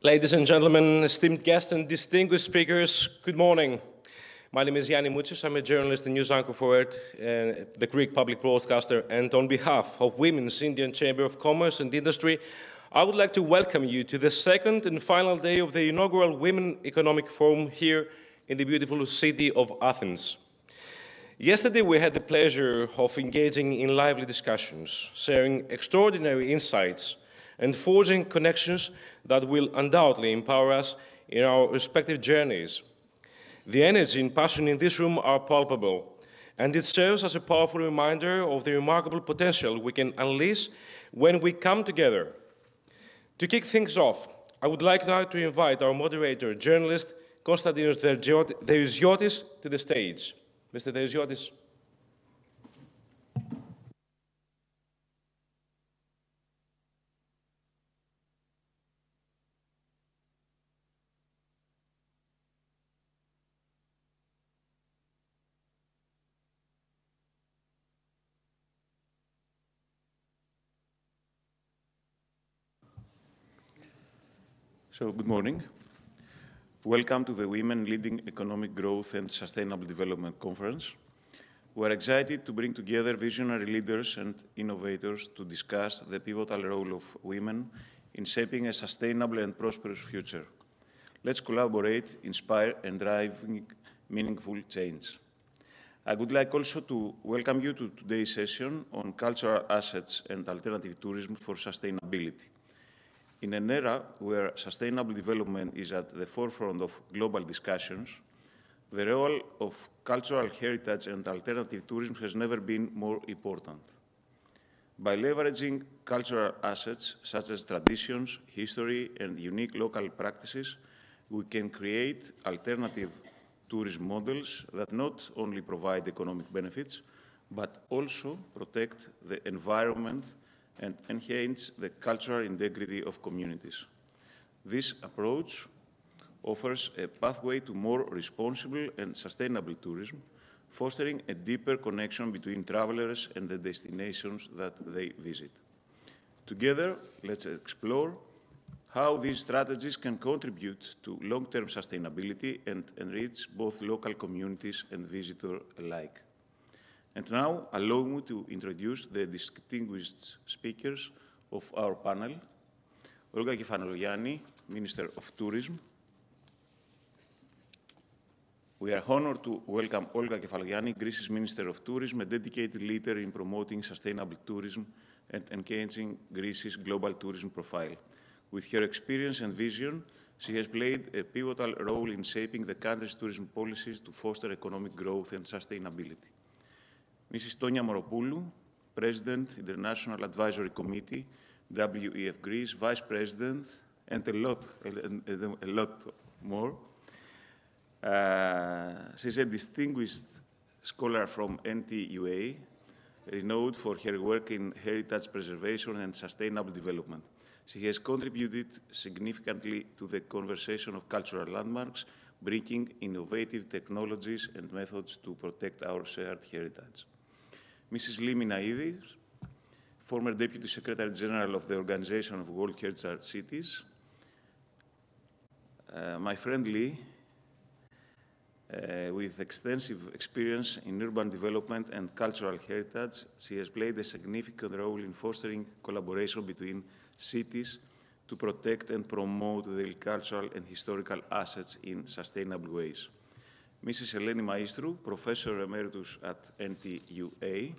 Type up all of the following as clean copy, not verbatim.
Ladies and gentlemen, esteemed guests and distinguished speakers, good morning. My name is Ioannina. I'm a journalist and news anchor for the Greek public broadcaster, and on behalf of Women's Indian Chamber of Commerce and Industry, I would like to welcome you to the second and final day of the inaugural Women Economic Forum here in the beautiful city of Athens. Yesterday, we had the pleasure of engaging in lively discussions, sharing extraordinary insights, and forging connections that will undoubtedly empower us in our respective journeys. The energy and passion in this room are palpable, and it serves as a powerful reminder of the remarkable potential we can unleash when we come together. To kick things off, I would like now to invite our moderator, journalist Konstantinos Deriziotis, to the stage. Mr. Deriziotis. So, good morning. Welcome to the Women Leading Economic Growth and Sustainable Development Conference. We're excited to bring together visionary leaders and innovators to discuss the pivotal role of women in shaping a sustainable and prosperous future. Let's collaborate, inspire, and drive meaningful change. I would like also to welcome you to today's session on cultural assets and alternative tourism for sustainability. In an era where sustainable development is at the forefront of global discussions, the role of cultural heritage and alternative tourism has never been more important. By leveraging cultural assets such as traditions, history, and unique local practices, we can create alternative tourism models that not only provide economic benefits, but also protect the environment and enhance the cultural integrity of communities. This approach offers a pathway to more responsible and sustainable tourism, fostering a deeper connection between travelers and the destinations that they visit. Together, let's explore how these strategies can contribute to long-term sustainability and enrich both local communities and visitors alike. And now, allow me to introduce the distinguished speakers of our panel. Olga Kefalogianni, Minister of Tourism. We are honored to welcome Olga Kefalogianni, Greece's Minister of Tourism, a dedicated leader in promoting sustainable tourism and enhancing Greece's global tourism profile. With her experience and vision, she has played a pivotal role in shaping the country's tourism policies to foster economic growth and sustainability. Mrs. Tonia Moropoulou, President, International Advisory Committee, WEF Greece, Vice President, and a lot more. She's a distinguished scholar from NTUA, renowned for her work in heritage preservation and sustainable development. She has contributed significantly to the conservation of cultural landmarks, bringing innovative technologies and methods to protect our shared heritage. Mrs. Minaidis, former Deputy Secretary General of the Organization of World Heritage Cities. My friend Lee With extensive experience in urban development and cultural heritage, she has played a significant role in fostering collaboration between cities to protect and promote their cultural and historical assets in sustainable ways. Mrs. Eleni Maistru, Professor Emeritus at NTUA.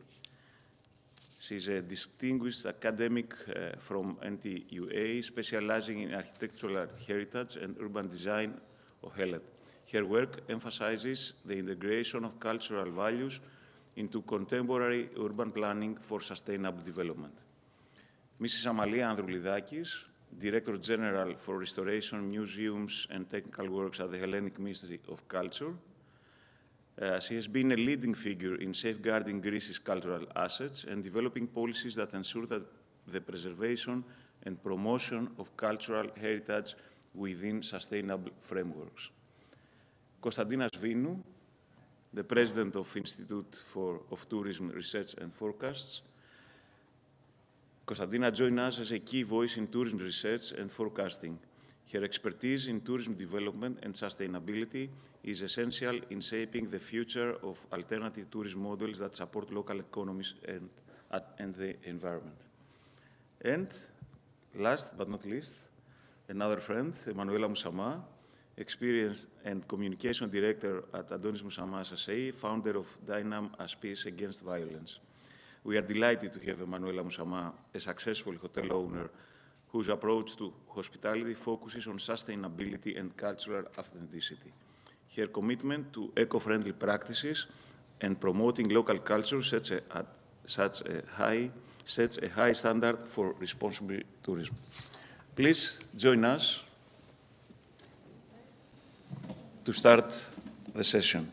She's a distinguished academic from NTUA, specializing in architectural heritage and urban design of Hellas. Her work emphasizes the integration of cultural values into contemporary urban planning for sustainable development. Mrs. Amalia Androulidakis, Director General for Restoration, Museums and Technical Works at the Hellenic Ministry of Culture. She has been a leading figure in safeguarding Greece's cultural assets and developing policies that ensure that the preservation and promotion of cultural heritage within sustainable frameworks. Konstantinos Vinou, the President of Institute of Tourism Research and Forecasts. Konstantina joined us as a key voice in tourism research and forecasting. Her expertise in tourism development and sustainability is essential in shaping the future of alternative tourism models that support local economies and the environment. And last but not least, another friend, Emanuela Moussama, Experience and Communication Director at Adonis Moussamas SA, founder of Dynam as Peace Against Violence. We are delighted to have Emanuela Moussama, a successful hotel owner whose approach to hospitality focuses on sustainability and cultural authenticity. Her commitment to eco-friendly practices and promoting local culture sets a high standard for responsible tourism. Please join us to start the session.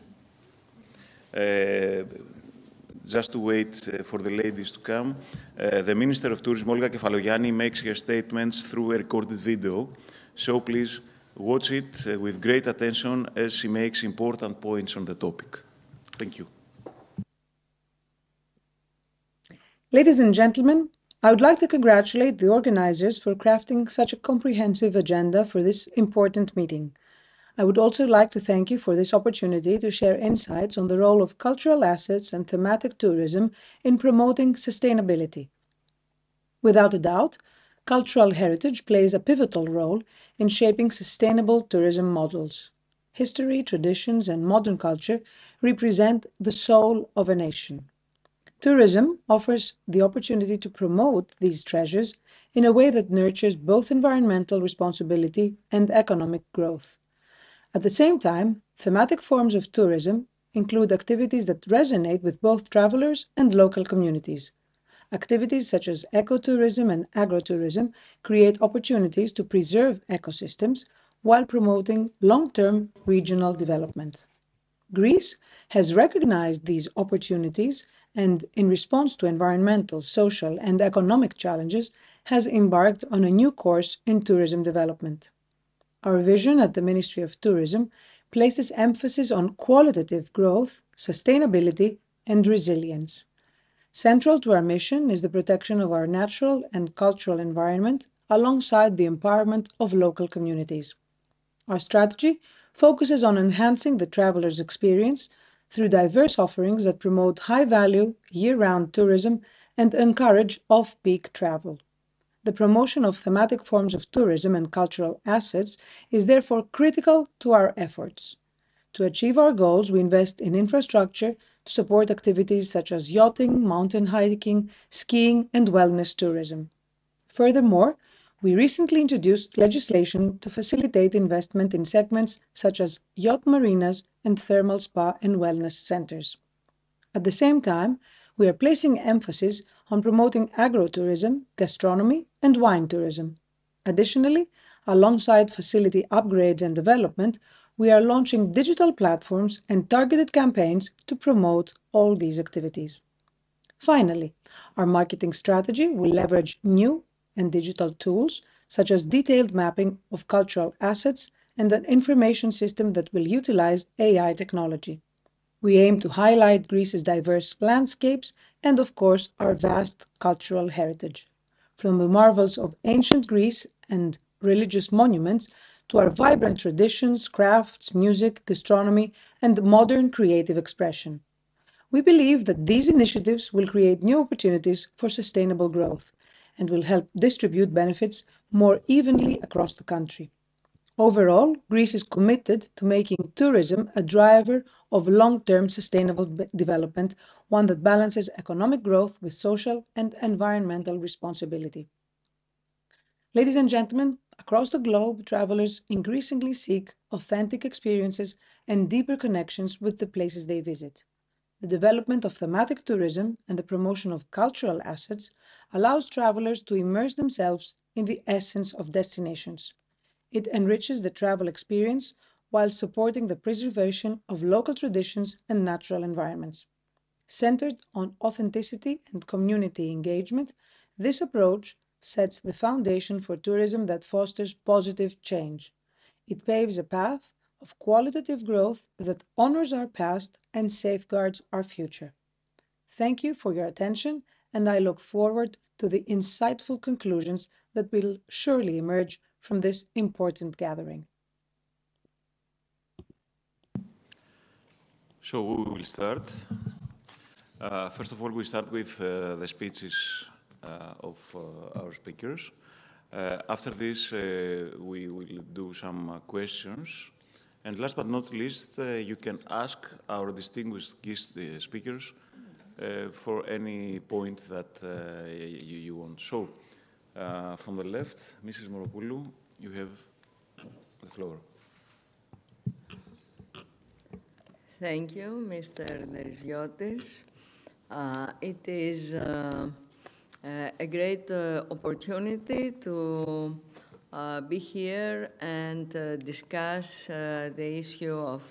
Just to wait for the ladies to come, the Minister of Tourism, Olga Kefalogianni, makes her statements through a recorded video, so please watch it with great attention as she makes important points on the topic. Thank you. Ladies and gentlemen, I would like to congratulate the organizers for crafting such a comprehensive agenda for this important meeting. I would also like to thank you for this opportunity to share insights on the role of cultural assets and thematic tourism in promoting sustainability. Without a doubt, cultural heritage plays a pivotal role in shaping sustainable tourism models. History, traditions, and modern culture represent the soul of a nation. Tourism offers the opportunity to promote these treasures in a way that nurtures both environmental responsibility and economic growth. At the same time, thematic forms of tourism include activities that resonate with both travelers and local communities. Activities such as ecotourism and agrotourism create opportunities to preserve ecosystems while promoting long-term regional development. Greece has recognized these opportunities and, in response to environmental, social, and economic challenges, has embarked on a new course in tourism development. Our vision at the Ministry of Tourism places emphasis on qualitative growth, sustainability, and resilience. Central to our mission is the protection of our natural and cultural environment alongside the empowerment of local communities. Our strategy focuses on enhancing the traveler's experience through diverse offerings that promote high-value, year-round tourism and encourage off-peak travel. The promotion of thematic forms of tourism and cultural assets is therefore critical to our efforts. To achieve our goals, we invest in infrastructure to support activities such as yachting, mountain hiking, skiing, and wellness tourism. Furthermore, we recently introduced legislation to facilitate investment in segments such as yacht marinas and thermal spa and wellness centers. At the same time, we are placing emphasis on promoting agrotourism, gastronomy, and wine tourism. Additionally, alongside facility upgrades and development, we are launching digital platforms and targeted campaigns to promote all these activities. Finally, our marketing strategy will leverage new and digital tools such as detailed mapping of cultural assets and an information system that will utilize AI technology. We aim to highlight Greece's diverse landscapes and, of course, our vast cultural heritage. From the marvels of ancient Greece and religious monuments to our vibrant traditions, crafts, music, gastronomy, and modern creative expression. We believe that these initiatives will create new opportunities for sustainable growth and will help distribute benefits more evenly across the country. Overall, Greece is committed to making tourism a driver of long-term sustainable development, one that balances economic growth with social and environmental responsibility. Ladies and gentlemen, across the globe, travelers increasingly seek authentic experiences and deeper connections with the places they visit. The development of thematic tourism and the promotion of cultural assets allows travelers to immerse themselves in the essence of destinations. It enriches the travel experience while supporting the preservation of local traditions and natural environments. Centered on authenticity and community engagement, this approach sets the foundation for tourism that fosters positive change. It paves a path of qualitative growth that honors our past and safeguards our future. Thank you for your attention, and I look forward to the insightful conclusions that will surely emerge from this important gathering. So we will start. First of all, we start with the speeches of our speakers. After this, we will do some questions. And last but not least, you can ask our distinguished guest speakers for any point that you want. So, from the left, Mrs. Moropoulou, you have the floor. Thank you, Mr. Deriziotis. It is a great opportunity to be here and discuss the issue of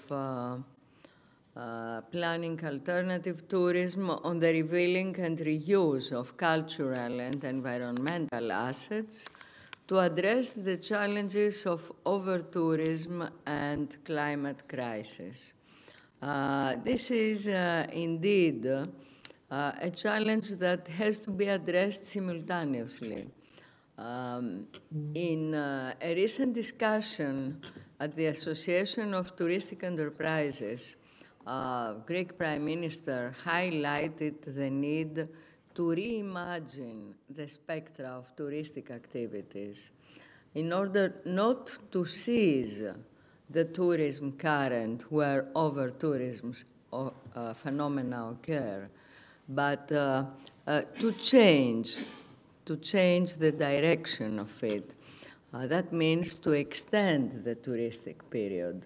planning alternative tourism on the revealing and reuse of cultural and environmental assets to address the challenges of over-tourism and climate crisis. This is indeed a challenge that has to be addressed simultaneously. In a recent discussion at the Association of Touristic Enterprises, Greek Prime Minister highlighted the need to reimagine the spectra of touristic activities in order not to seize the tourism current where over-tourism phenomena occur, but to change the direction of it. That means to extend the touristic period.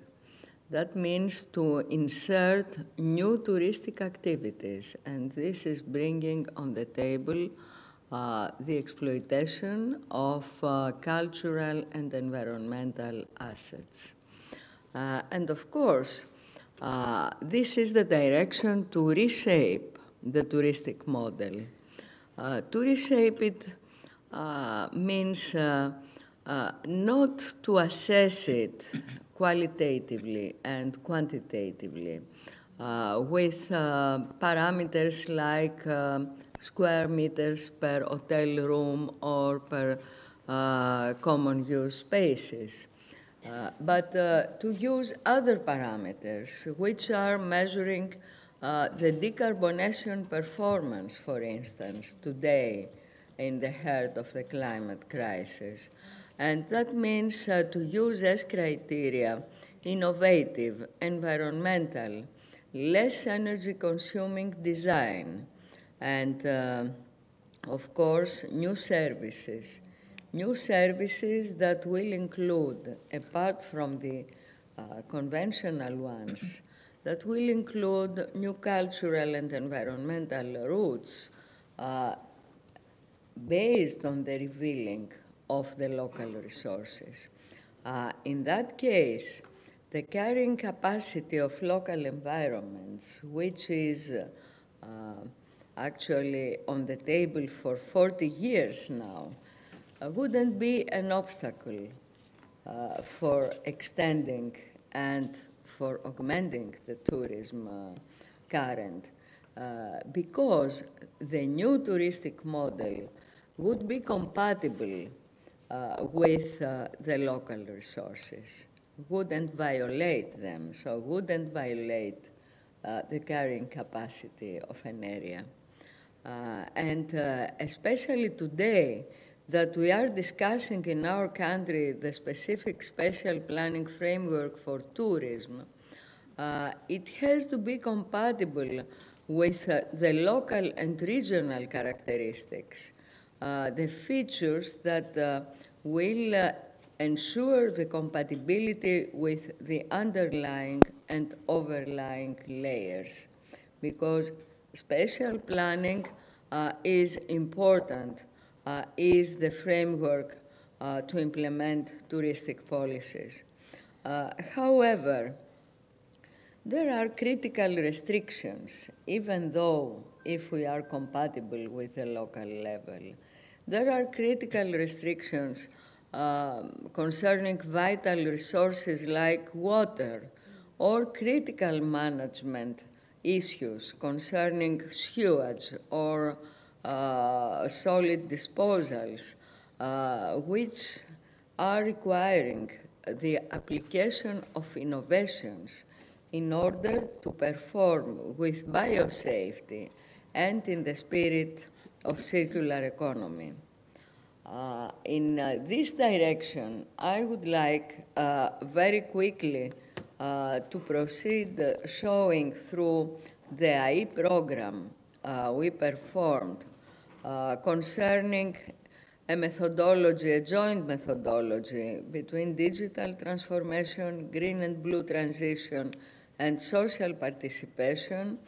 That means to insert new touristic activities, and this is bringing on the table the exploitation of cultural and environmental assets. And of course, this is the direction to reshape the touristic model. To reshape it means not to assess it qualitatively and quantitatively with parameters like square meters per hotel room or per common use spaces, but to use other parameters which are measuring the decarbonation performance, for instance, today in the heart of the climate crisis. And that means to use as criteria innovative, environmental, less energy-consuming design, and, of course, new services that will include, apart from the conventional ones, that will include new cultural and environmental routes based on the revealing of the local resources. In that case, the carrying capacity of local environments, which is actually on the table for 40 years now, wouldn't be an obstacle for extending and for augmenting the tourism current, because the new touristic model would be compatible with the local resources, wouldn't violate them, so wouldn't violate the carrying capacity of an area. And especially today, that we are discussing in our country the specific special planning framework for tourism, it has to be compatible with the local and regional characteristics, the features that will ensure the compatibility with the underlying and overlying layers, because special planning is important, is the framework to implement touristic policies. However, there are critical restrictions, even though if we are compatible with the local level. There are critical restrictions concerning vital resources like water, or critical management issues concerning sewage or solid disposals, which are requiring the application of innovations in order to perform with biosafety and in the spirit of circular economy. In this direction, I would like very quickly to proceed showing through the AI program we performed concerning a methodology, a joint methodology between digital transformation, green and blue transition, and social participation,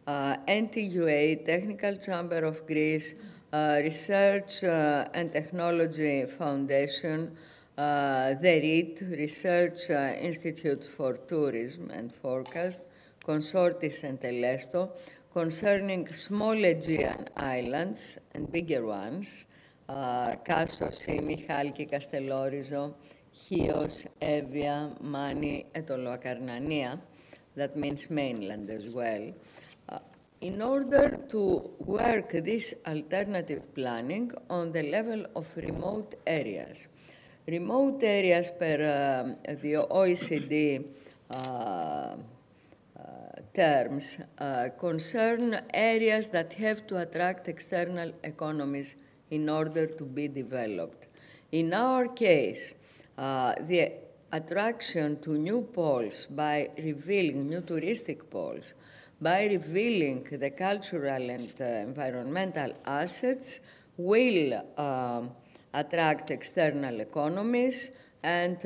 NTUA, Technical Chamber of Greece, Research and Technology Foundation, the RIT, Research Institute for Tourism and Forecast, Consortis and Telesto, concerning small Aegean islands and bigger ones, Kassosi, Michalki, Castellorizo, Chios, Evia, Mani, and Oloakarnania, that means mainland as well, in order to work this alternative planning on the level of remote areas. Remote areas per the OECD terms concern areas that have to attract external economies in order to be developed. In our case, the attraction to new poles by revealing new touristic poles, by revealing the cultural and environmental assets, will attract external economies and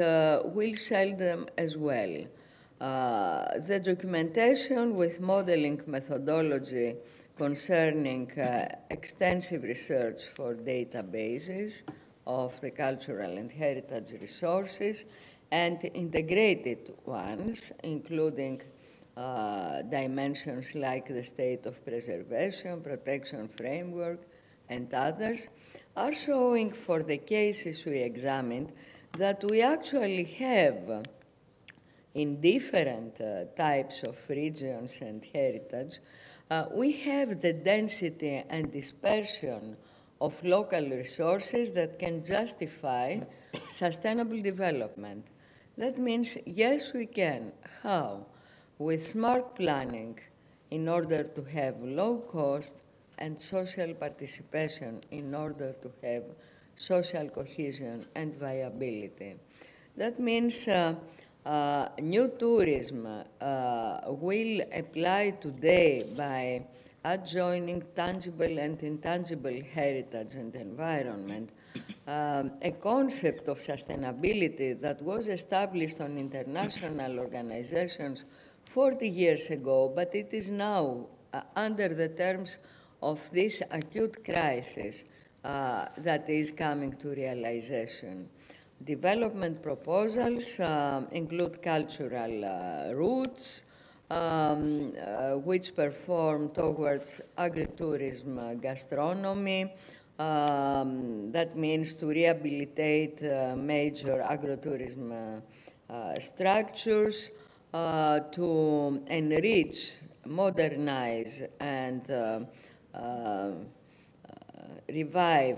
will sell them as well. The documentation with modeling methodology concerning extensive research for databases of the cultural and heritage resources and integrated ones, including dimensions like the state of preservation, protection framework, and others, are showing for the cases we examined that we actually have in different types of regions and heritage, we have the density and dispersion of local resources that can justify sustainable development. That means, yes, we can. How? With smart planning in order to have low cost and social participation in order to have social cohesion and viability. That means new tourism will apply today by adjoining tangible and intangible heritage and environment, a concept of sustainability that was established on international organizations 40 years ago, but it is now under the terms of this acute crisis that is coming to realization. Development proposals include cultural routes, which perform towards agritourism gastronomy. That means to rehabilitate major agrotourism structures, to enrich, modernize, and revive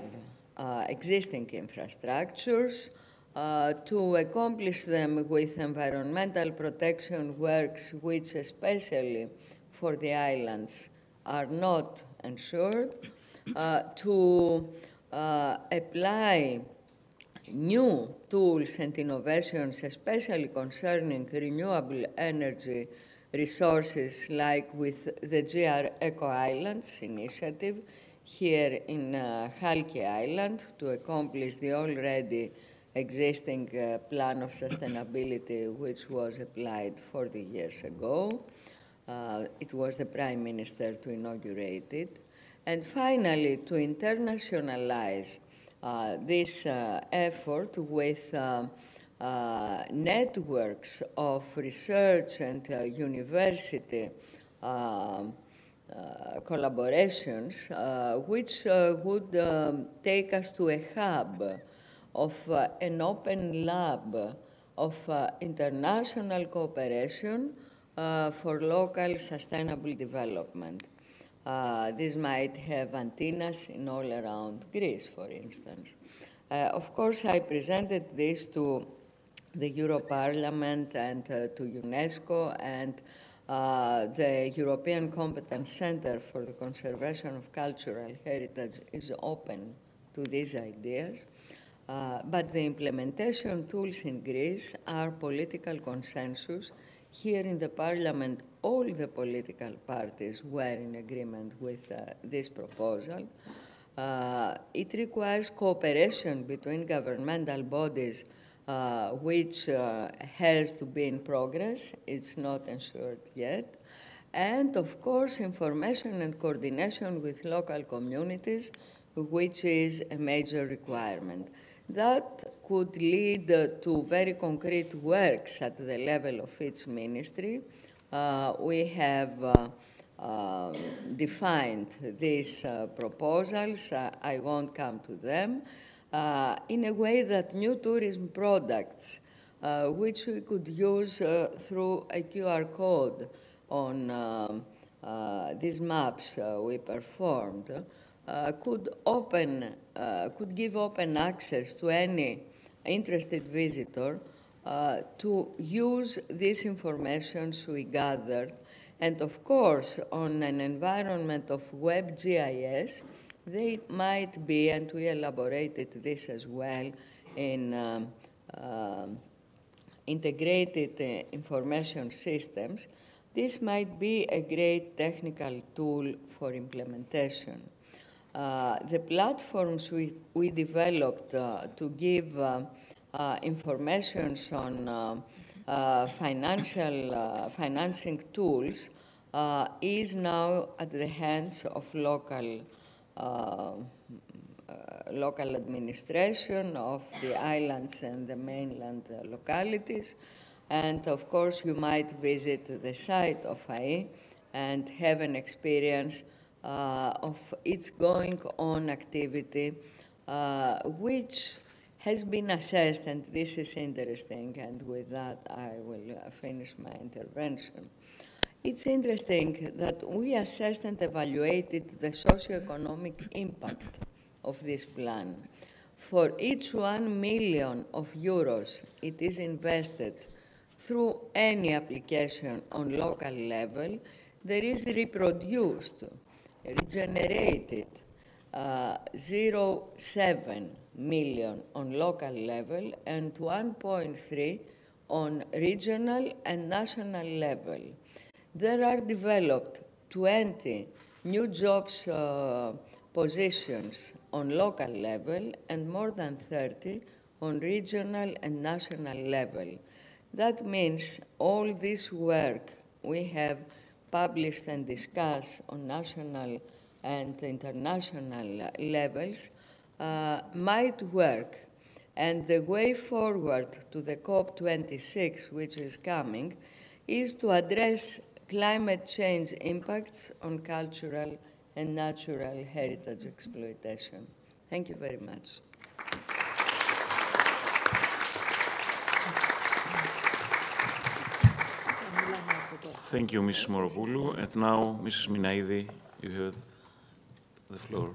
existing infrastructures, to accomplish them with environmental protection works which especially for the islands are not ensured, to apply new tools and innovations, especially concerning renewable energy resources, like with the GR Eco Islands initiative here in Halki Island, to accomplish the already existing plan of sustainability, which was applied 40 years ago. It was the Prime Minister to inaugurate it. And finally, to internationalize this effort with networks of research and university collaborations, which would take us to a hub of an open lab of international cooperation for local sustainable development. This might have antennas in all around Greece, for instance. Of course, I presented this to the Europarlament and to UNESCO, and the European Competence Center for the Conservation of Cultural Heritage is open to these ideas. But the implementation tools in Greece are political consensus. Here in the Parliament, all the political parties were in agreement with this proposal. It requires cooperation between governmental bodies, which has to be in progress. It's not ensured yet. And, of course, information and coordination with local communities, which is a major requirement. That could lead to very concrete works at the level of each ministry. We have defined these proposals. I won't come to them. In a way that new tourism products, which we could use through a QR code on these maps we performed, could give open access to any interested visitor to use this information we gathered. And of course, on an environment of WebGIS, they might be, and we elaborated this as well in integrated information systems, this might be a great technical tool for implementation. The platforms we developed to give information on financing tools is now at the hands of local administration of the islands and the mainland localities. And of course, you might visit the site of AI and have an experience of its going on activity, which has been assessed, and this is interesting, and with that I will finish my intervention. It's interesting that we assessed and evaluated the socioeconomic impact of this plan. For each 1 million of euros it is invested through any application on local level, there is regenerated 0.7 million on local level and 1.3 on regional and national level. There are developed 20 new jobs positions on local level and more than 30 on regional and national level. That means all this work we have published and discussed on national and international levels might work. And the way forward to the COP26, which is coming, is to address climate change impacts on cultural and natural heritage exploitation. Thank you very much. Thank you, Mrs. Moropoulou. And now, Mrs. Minaidis, you have the floor.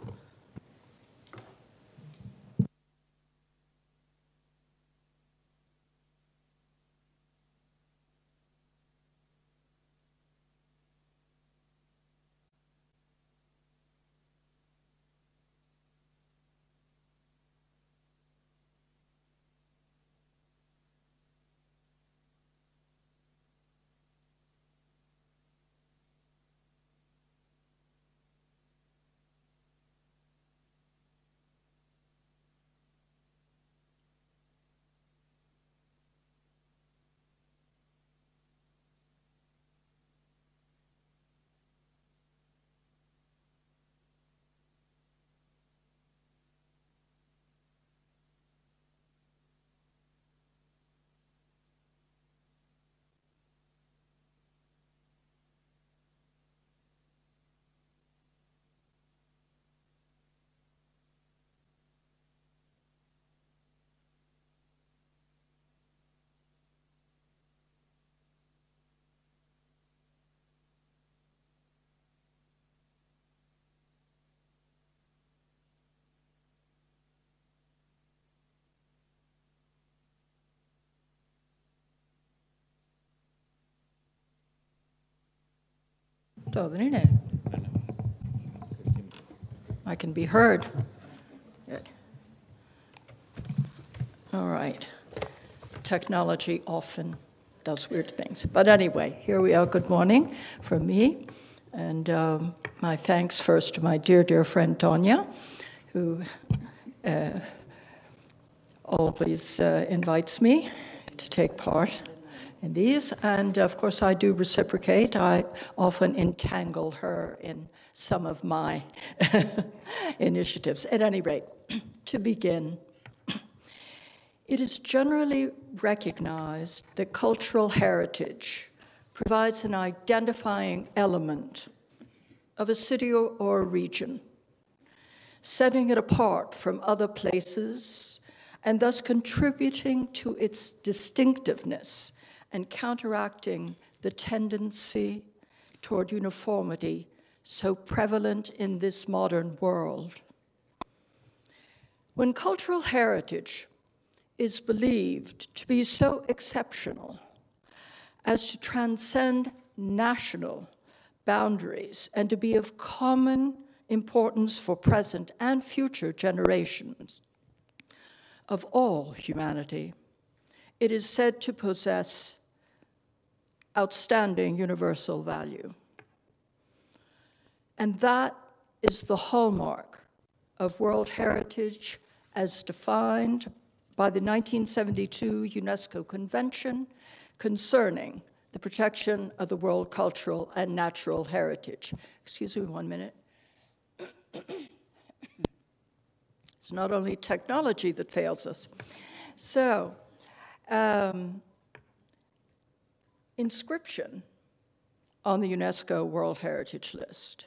I can be heard. Good. All right. Technology often does weird things. But anyway, here we are. Good morning from me. And my thanks first to my dear, dear friend Tonia, who always invites me to take part in these. And of course, I do reciprocate. I often entangle her in some of my initiatives. At any rate, to begin, it is generally recognized that cultural heritage provides an identifying element of a city or a region, setting it apart from other places and thus contributing to its distinctiveness and counteracting the tendency toward uniformity so prevalent in this modern world. When cultural heritage is believed to be so exceptional as to transcend national boundaries and to be of common importance for present and future generations of all humanity, it is said to possess outstanding universal value. And that is the hallmark of World Heritage as defined by the 1972 UNESCO Convention concerning the protection of the world cultural and natural heritage. Excuse me 1 minute. It's not only technology that fails us. So, inscription on the UNESCO World Heritage List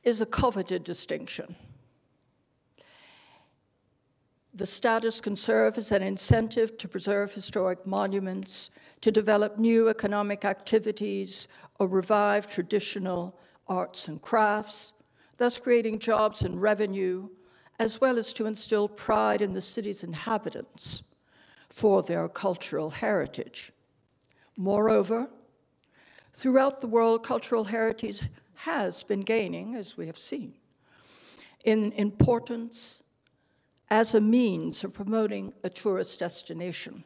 is a coveted distinction. The status can serve as an incentive to preserve historic monuments, to develop new economic activities, or revive traditional arts and crafts, thus creating jobs and revenue, as well as to instill pride in the city's inhabitants for their cultural heritage. Moreover, throughout the world, cultural heritage has been gaining, as we have seen, in importance as a means of promoting a tourist destination.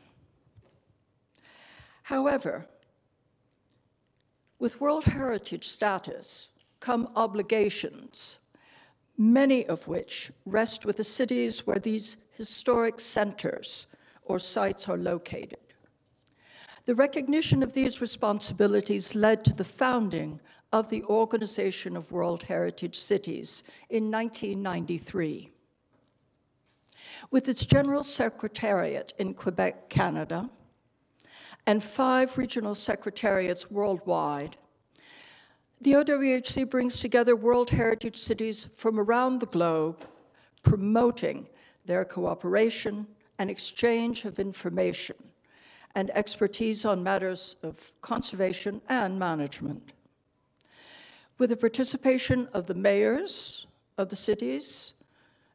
However, with World Heritage status come obligations, many of which rest with the cities where these historic centers or sites are located. The recognition of these responsibilities led to the founding of the Organization of World Heritage Cities in 1993. With its General Secretariat in Quebec, Canada, and 5 regional secretariats worldwide, the OWHC brings together World Heritage cities from around the globe, promoting their cooperation and exchange of information and expertise on matters of conservation and management. With the participation of the mayors of the cities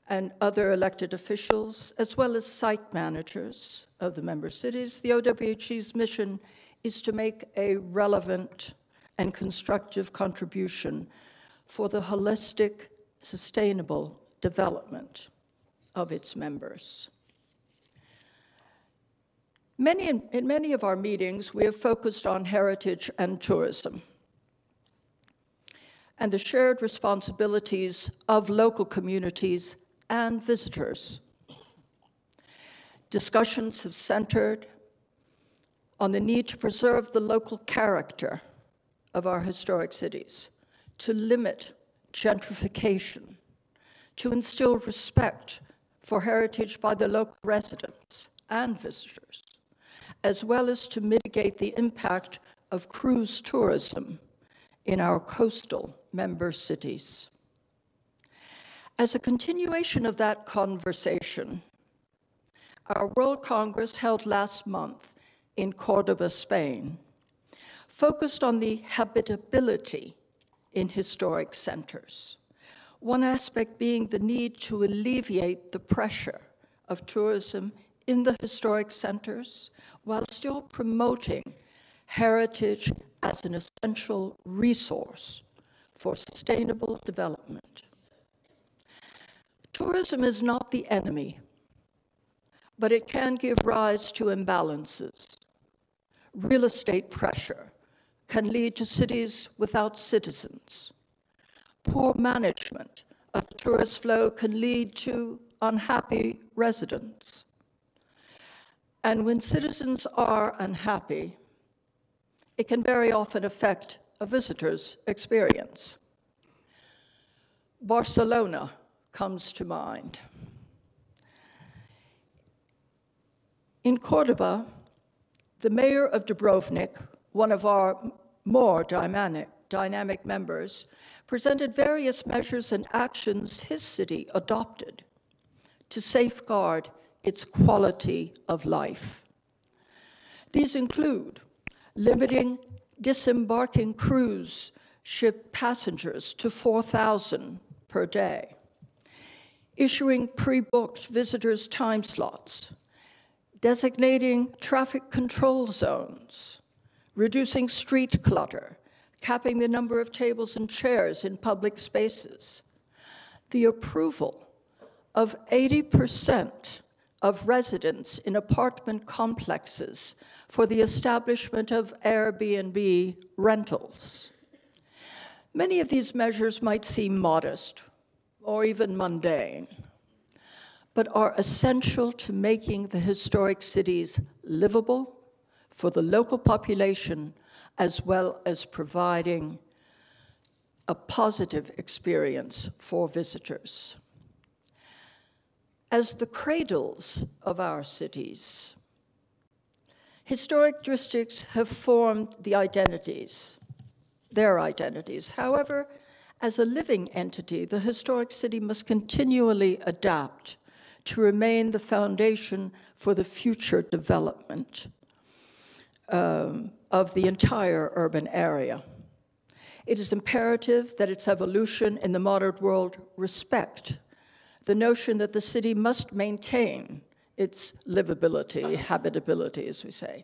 and other elected officials, as well as site managers of the member cities, the OWHC's mission is to make a relevant and constructive contribution for the holistic, sustainable development of its members. In many of our meetings, we have focused on heritage and tourism and the shared responsibilities of local communities and visitors. Discussions have centered on the need to preserve the local character of our historic cities, to limit gentrification, to instill respect for heritage by the local residents and visitors, as well as to mitigate the impact of cruise tourism in our coastal member cities. As a continuation of that conversation, our World Congress held last month in Cordoba, Spain, focused on the habitability in historic centers. One aspect being the need to alleviate the pressure of tourism in the historic centers while still promoting heritage as an essential resource for sustainable development. Tourism is not the enemy, but it can give rise to imbalances. Real estate pressure can lead to cities without citizens. Poor management of tourist flow can lead to unhappy residents. And when citizens are unhappy, it can very often affect a visitor's experience. Barcelona comes to mind. In Cordoba, the mayor of Dubrovnik, one of our more dynamic members, presented various measures and actions his city adopted to safeguard its quality of life. These include limiting disembarking cruise ship passengers to 4,000 per day, issuing pre-booked visitors' time slots, designating traffic control zones, reducing street clutter, capping the number of tables and chairs in public spaces, the approval of 80% of residents in apartment complexes for the establishment of Airbnb rentals. Many of these measures might seem modest or even mundane, but are essential to making the historic cities livable for the local population, as well as providing a positive experience for visitors. As the cradles of our cities, historic districts have formed their identities. However, as a living entity, the historic city must continually adapt to remain the foundation for the future development of the entire urban area. It is imperative that its evolution in the modern world respect the notion that the city must maintain its livability, habitability, as we say,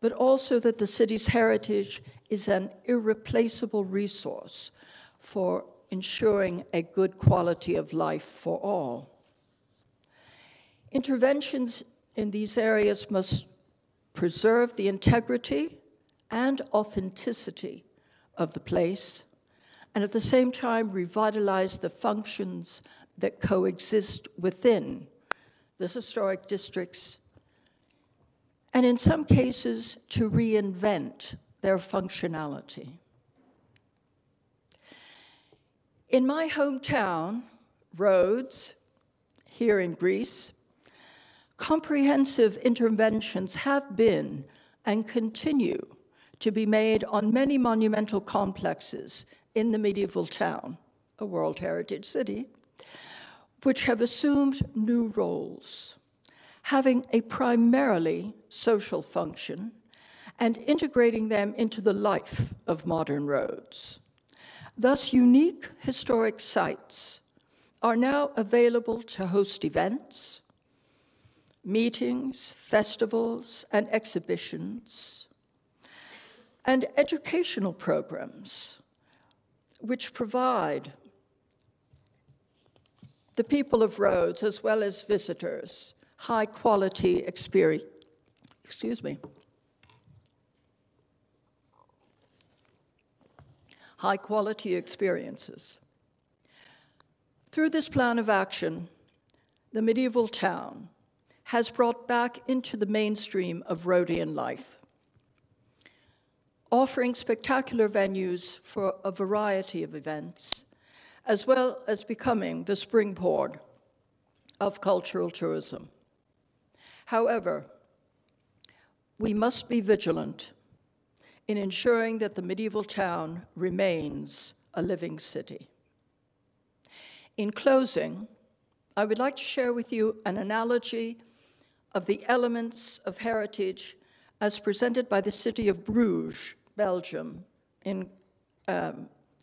but also that the city's heritage is an irreplaceable resource for ensuring a good quality of life for all. Interventions in these areas must preserve the integrity and authenticity of the place, and at the same time revitalize the functions that coexist within the historic districts, and in some cases to reinvent their functionality. In my hometown, Rhodes, here in Greece, comprehensive interventions have been and continue to be made on many monumental complexes in the medieval town, a World Heritage City, which have assumed new roles, having a primarily social function and integrating them into the life of modern Rhodes. Thus, unique historic sites are now available to host events, meetings, festivals, and exhibitions, and educational programs which provide the people of Rhodes, as well as visitors, high-quality experience. High-quality experiences. Through this plan of action, the medieval town has brought back into the mainstream of Rhodian life, offering spectacular venues for a variety of events, as well as becoming the springboard of cultural tourism. However, we must be vigilant in ensuring that the medieval town remains a living city. In closing, I would like to share with you an analogy of the elements of heritage as presented by the city of Bruges, Belgium,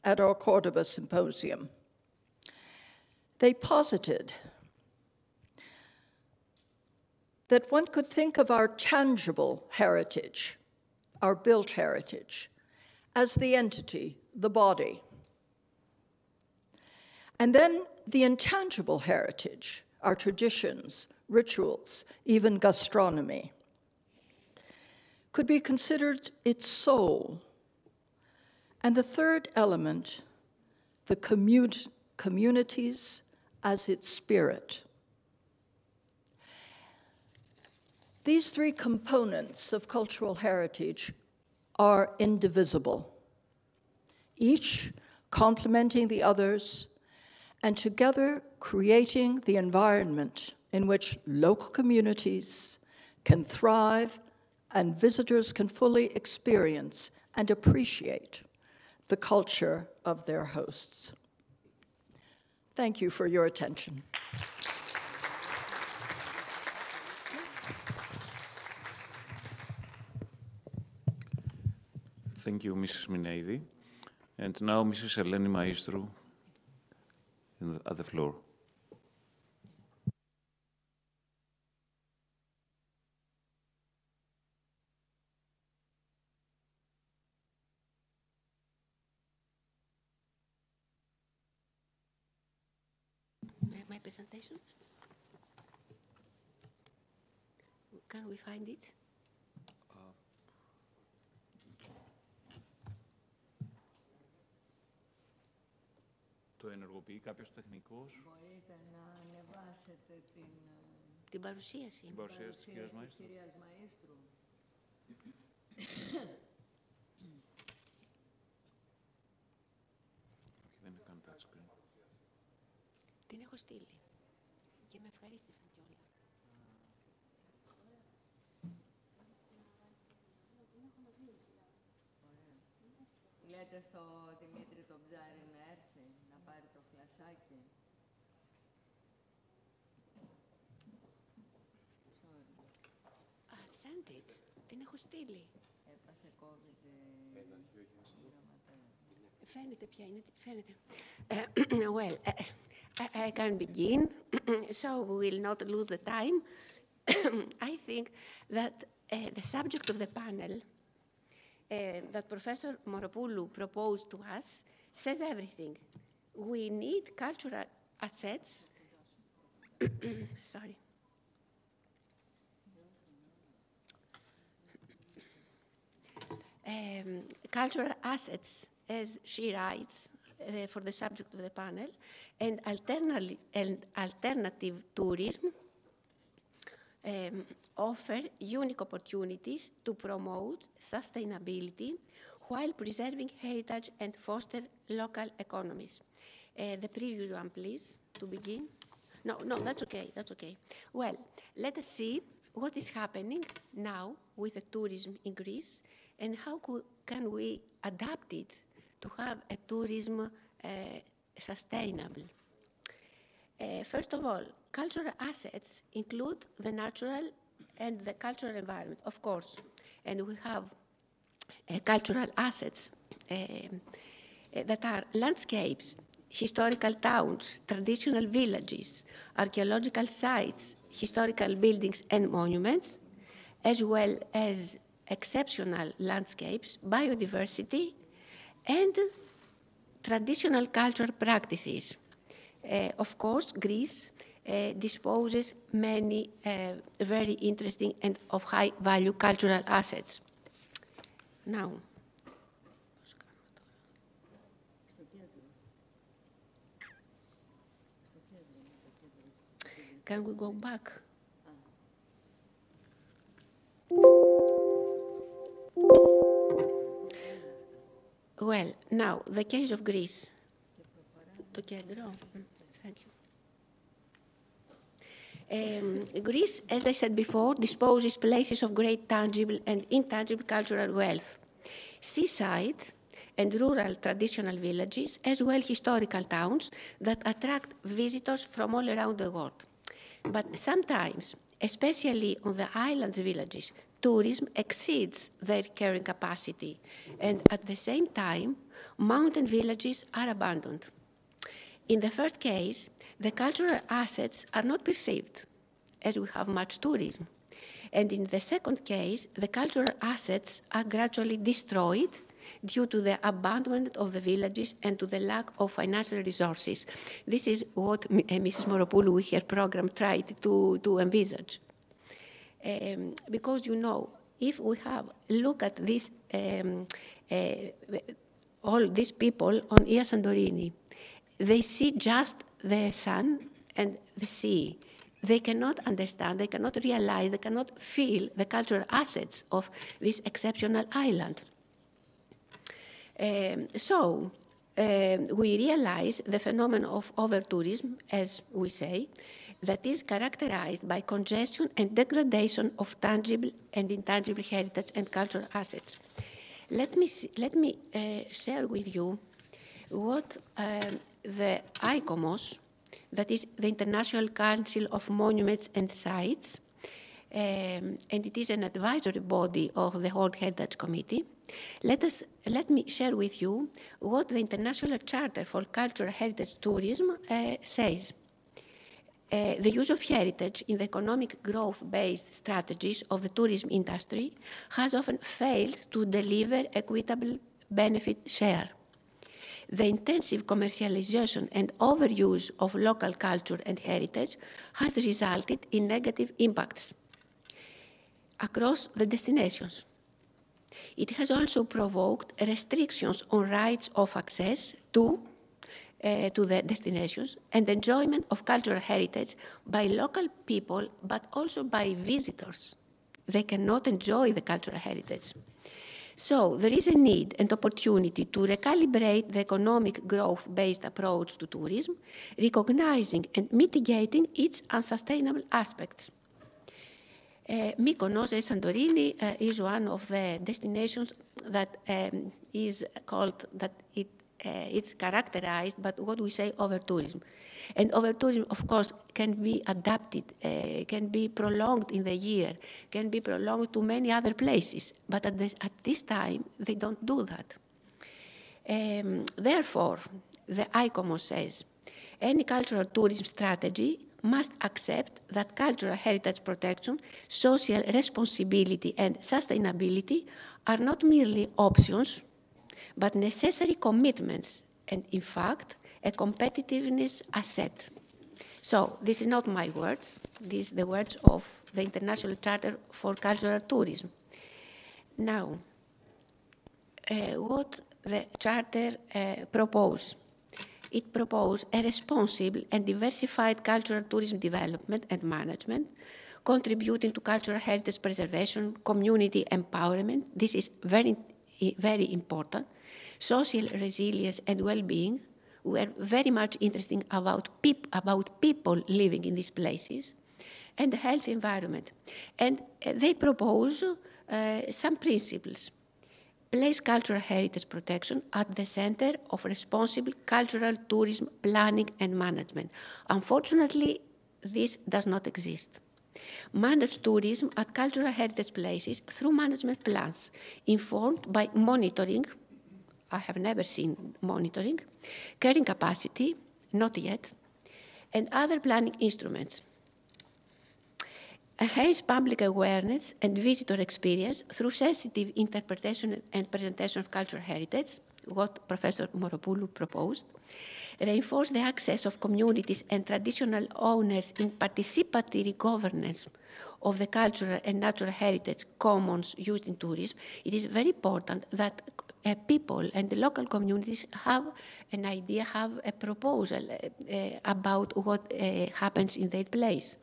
at our Cordoba symposium. They posited that one could think of our tangible heritage, our built heritage, as the entity, the body. And then the intangible heritage, our traditions, rituals, even gastronomy, could be considered its soul. And the third element, the communities as its spirit. These three components of cultural heritage are indivisible, each complementing the others, and together creating the environment in which local communities can thrive and visitors can fully experience and appreciate the culture of their hosts. Thank you for your attention. Thank you, Mrs. Minaidi. And now, Mrs. Eleni Maestru at the floor. My presentation? Can we find it? Το ενεργοποιεί κάποιος τεχνικός. Μπορείτε να ανεβάσετε την παρουσίαση. Την παρουσίαση της κυρίας Μαΐστρου. Δεν είναι καν touchscreen. Την έχω στείλει και με ευχαρίστησαν κιόλας. Λέτε στο Δημήτρη τον Ψάρη να έρθει, να πάρει το φλασάκι. I've sent it. Την έχω στείλει. Έπαθε COVID. Φαίνεται ποια είναι, φαίνεται. Well, I can begin, so we will not lose the time. I think that the subject of the panel that Professor Moropoulou proposed to us says everything. We need cultural assets. Sorry. Cultural assets, as she writes, for the subject of the panel, and alternative tourism offer unique opportunities to promote sustainability while preserving heritage and foster local economies. The previous one, please, to begin. No, that's okay, that's okay. Well, let us see what is happening now with the tourism in Greece and how can we adapt it to have a tourism sustainable. First of all, cultural assets include the natural and the cultural environment, of course. And we have cultural assets that are landscapes, historical towns, traditional villages, archaeological sites, historical buildings and monuments, as well as exceptional landscapes, biodiversity, and traditional cultural practices. Of course, Greece disposes many very interesting and of high value cultural assets. Now, can we go back? Well, now, the case of Greece. Το κέντρο. Thank you. Greece, as I said before, disposes places of great tangible and intangible cultural wealth. Seaside and rural traditional villages, as well historical towns that attract visitors from all around the world. But sometimes, especially on the islands villages, tourism exceeds their carrying capacity, and at the same time, mountain villages are abandoned. In the first case, the cultural assets are not perceived, as we have much tourism, And in the second case, the cultural assets are gradually destroyed due to the abandonment of the villages and to the lack of financial resources. This is what Mrs. Moropoulou with her program tried to envisage. Because, you know, if we look at this, all these people on Ia Santorini, they see just the sun and the sea. They cannot understand, they cannot realize, they cannot feel the cultural assets of this exceptional island. We realize the phenomenon of over-tourism, as we say, that is characterized by congestion and degradation of tangible and intangible heritage and cultural assets. Let me share with you what the ICOMOS, that is the International Council of Monuments and Sites, and it is an advisory body of the World Heritage Committee. Let me share with you what the International Charter for Cultural Heritage Tourism says. The use of heritage in the economic growth-based strategies of the tourism industry has often failed to deliver equitable benefit share. The intensive commercialization and overuse of local culture and heritage has resulted in negative impacts across the destinations. It has also provoked restrictions on rights of access to the destinations and enjoyment of cultural heritage by local people, but also by visitors. They cannot enjoy the cultural heritage. So there is a need and opportunity to recalibrate the economic growth-based approach to tourism, recognizing and mitigating its unsustainable aspects. Mykonos and Santorini is one of the destinations that is called, that it's characterized by what we say over-tourism. And over-tourism, of course, can be adapted, can be prolonged in the year, can be prolonged to many other places, but at this time, they don't do that. Therefore, the ICOMOS says, any cultural tourism strategy must accept that cultural heritage protection, social responsibility, and sustainability are not merely options, but necessary commitments, and in fact, a competitiveness asset. So this is not my words, these are the words of the International Charter for Cultural Tourism. Now, what the Charter proposes? It proposes a responsible and diversified cultural tourism development and management, contributing to cultural heritage preservation, community empowerment. This is very, very important. Social resilience and well-being. We are very much interested about people living in these places, and a healthy environment. And they propose some principles. Place cultural heritage protection at the center of responsible cultural tourism planning and management. Unfortunately, this does not exist. Manage tourism at cultural heritage places through management plans, informed by monitoring. I have never seen monitoring, carrying capacity, not yet, and other planning instruments. Enhance public awareness and visitor experience through sensitive interpretation and presentation of cultural heritage, what Professor Moropoulou proposed. Reinforce the access of communities and traditional owners in participatory governance of the cultural and natural heritage commons used in tourism. It is very important that people and the local communities have an idea, have a proposal about what happens in their place.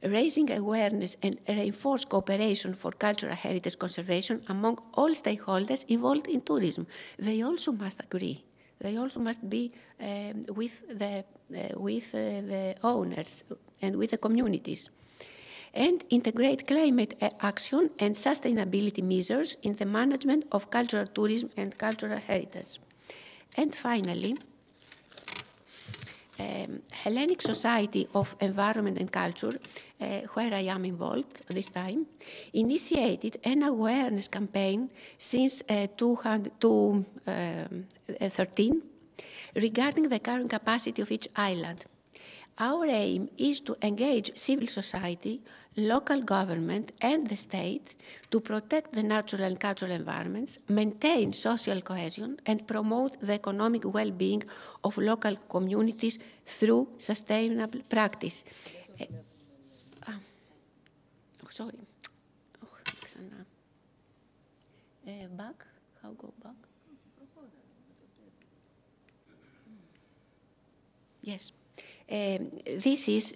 Raising awareness and reinforce cooperation for cultural heritage conservation among all stakeholders involved in tourism. They also must agree. They also must be with the owners and with the communities. And integrate climate action and sustainability measures in the management of cultural tourism and cultural heritage. And finally, Hellenic Society of Environment and Culture, where I am involved this time, initiated an awareness campaign since 2013 regarding the current capacity of each island. Our aim is to engage civil society, local government, and the state to protect the natural and cultural environments, maintain social cohesion, and promote the economic well-being of local communities through sustainable practice. Sorry. Back? How go back? Yes. This is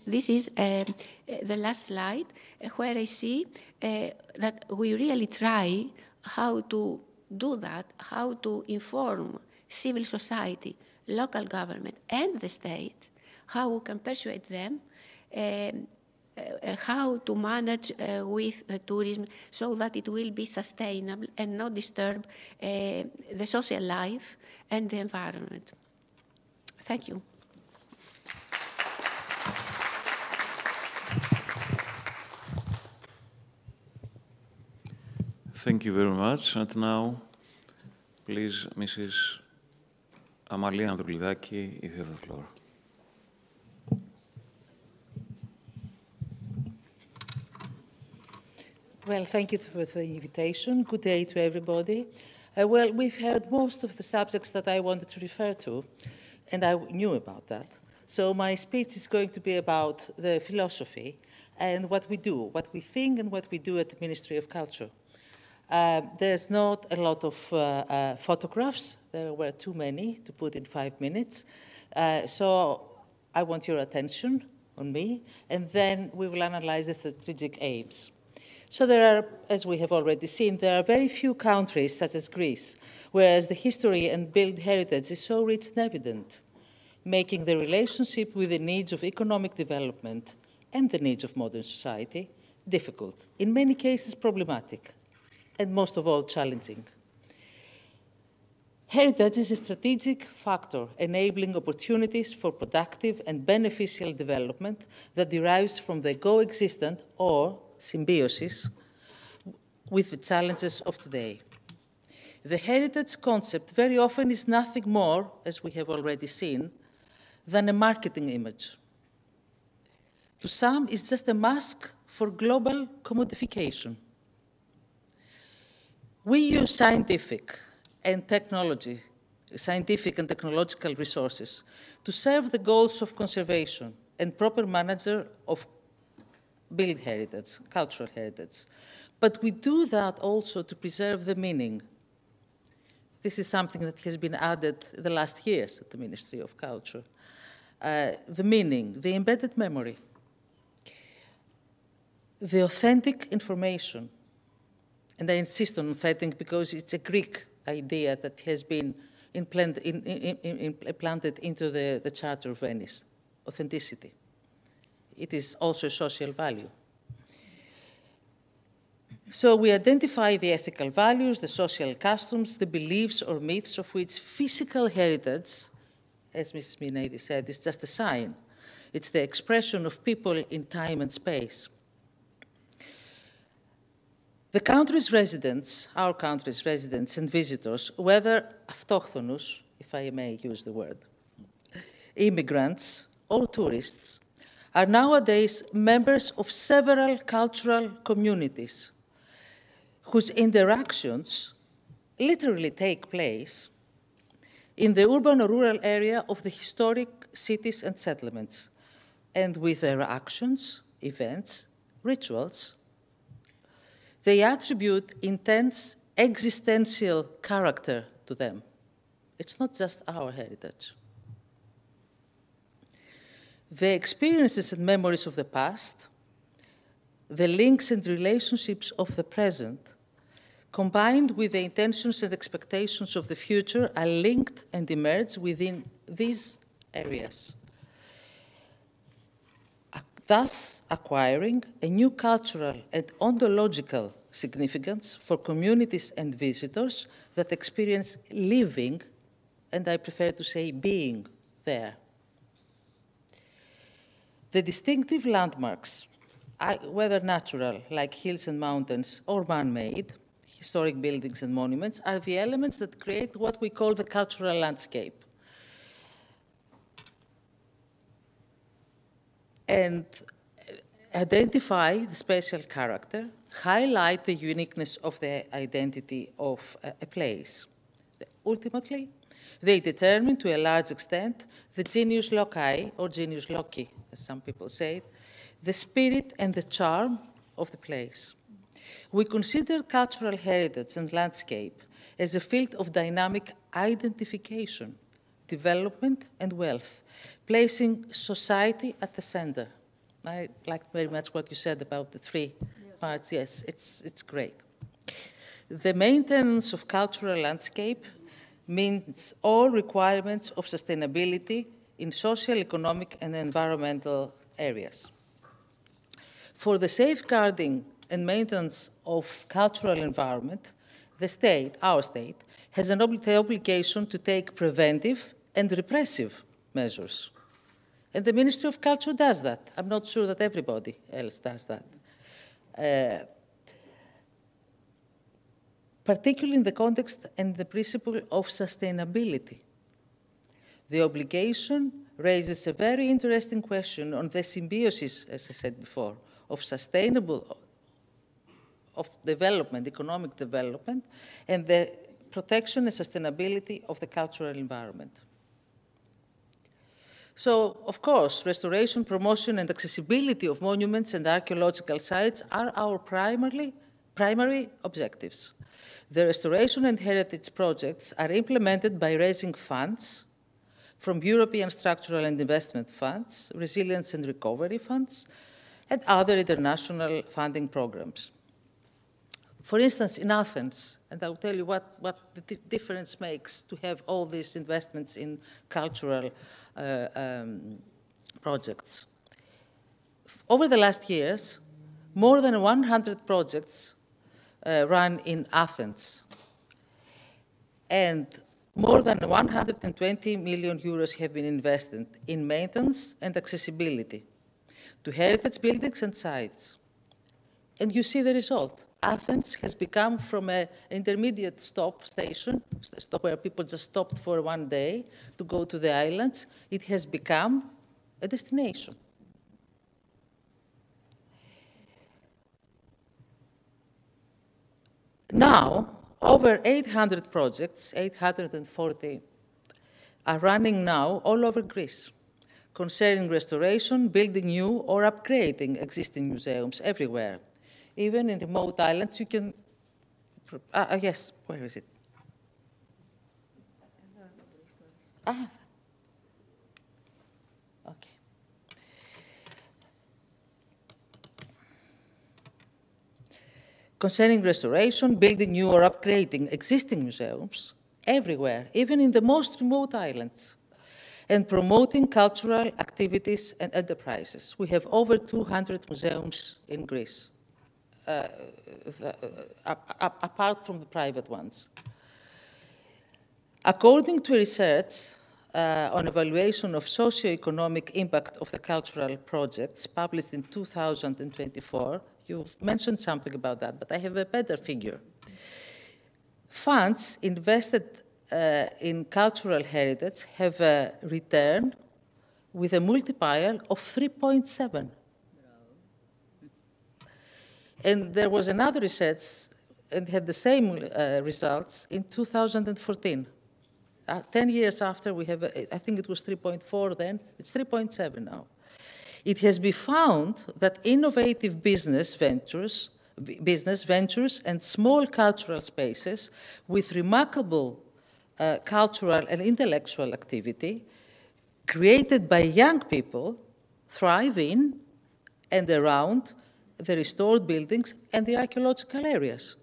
the last slide where I see that we really try how to do that, how to inform civil society, local government, and the state, how we can persuade them how to manage with tourism so that it will be sustainable and not disturb the social life and the environment. Thank you. Thank you very much. And now, please, Mrs. Amalia Androulidaki, you have the floor. Well, thank you for the invitation. Good day to everybody. Well, we've heard most of the subjects that I wanted to refer to, and I knew about that. So my speech is going to be about the philosophy and what we do, what we think and what we do at the Ministry of Culture. There's not a lot of photographs. There were too many to put in 5 minutes. So I want your attention on me, and then we will analyze the strategic aims. So there are, as we have already seen, there are very few countries, such as Greece, whereas the history and built heritage is so rich and evident, making the relationship with the needs of economic development and the needs of modern society difficult, in many cases problematic, and most of all challenging. Heritage is a strategic factor enabling opportunities for productive and beneficial development that derives from the coexistent or symbiosis with the challenges of today. The heritage concept very often is nothing more, as we have already seen, than a marketing image. To some, it's just a mask for global commodification. We use scientific and technological resources to serve the goals of conservation and proper management of built heritage, cultural heritage. But we do that also to preserve the meaning. This is something that has been added the last years at the Ministry of Culture. The meaning, the embedded memory, the authentic information. And I insist on authentic because it's a Greek idea that has been implanted into the Charter of Venice, authenticity. It is also a social value. So we identify the ethical values, the social customs, the beliefs or myths of which physical heritage, as Mrs. Minaidis said, is just a sign. It's the expression of people in time and space. The country's residents, our country's residents and visitors, whether autochthonous, if I may use the word, immigrants or tourists, are nowadays members of several cultural communities whose interactions literally take place in the urban or rural area of the historic cities and settlements, and with their actions, events, rituals, they attribute intense existential character to them. It's not just our heritage. The experiences and memories of the past, the links and relationships of the present, combined with the intentions and expectations of the future, are linked and emerge within these areas, thus acquiring a new cultural and ontological significance for communities and visitors that experience living, and I prefer to say being, there. The distinctive landmarks, whether natural, like hills and mountains, or man-made, historic buildings and monuments, are the elements that create what we call the cultural landscape. and identify the special character, highlight the uniqueness of the identity of a place. Ultimately, they determine to a large extent the genius loci, or genius loci, as some people say it, the spirit and the charm of the place. We consider cultural heritage and landscape as a field of dynamic identification, development, and wealth, placing society at the center. I like very much what you said about the three parts. Yes, it's great. The maintenance of cultural landscape means all requirements of sustainability in social, economic, and environmental areas. For the safeguarding and maintenance of cultural environment, the state, our state, has the obligation to take preventive and repressive measures. And the Ministry of Culture does that. I'm not sure that everybody else does that. Particularly in the context and the principle of sustainability. The obligation raises a very interesting question on the symbiosis, as I said before, of sustainable development, economic development, and the protection and sustainability of the cultural environment. So, of course, restoration, promotion, and accessibility of monuments and archaeological sites are our primary objectives. The restoration and heritage projects are implemented by raising funds from European structural and investment funds, resilience and recovery funds, and other international funding programs. For instance, in Athens, and I'll tell you what the difference makes to have all these investments in cultural projects. Over the last years, more than 100 projects run in Athens, and more than 120 million euros have been invested in maintenance and accessibility to heritage buildings and sites. And you see the result. Athens has become from an intermediate stop station, where people just stopped for one day to go to the islands, it has become a destination. Now, over 800 projects, 840, are running now all over Greece, concerning restoration, building new, or upgrading existing museums everywhere. Even in remote islands, you can, yes, where is it? Okay. Concerning restoration, building new or upgrading existing museums everywhere, even in the most remote islands, and promoting cultural activities and enterprises. We have over 200 museums in Greece. Apart from the private ones. According to research on evaluation of socio-economic impact of the cultural projects published in 2024, you've mentioned something about that, but I have a better figure. Funds invested in cultural heritage have a return with a multiplier of 3.7. And there was another research and had the same results in 2014. 10 years after, we have, I think it was 3.4 then, it's 3.7 now. It has been found that innovative business ventures and small cultural spaces with remarkable cultural and intellectual activity created by young people thrive in and around the restored buildings and the archaeological areas,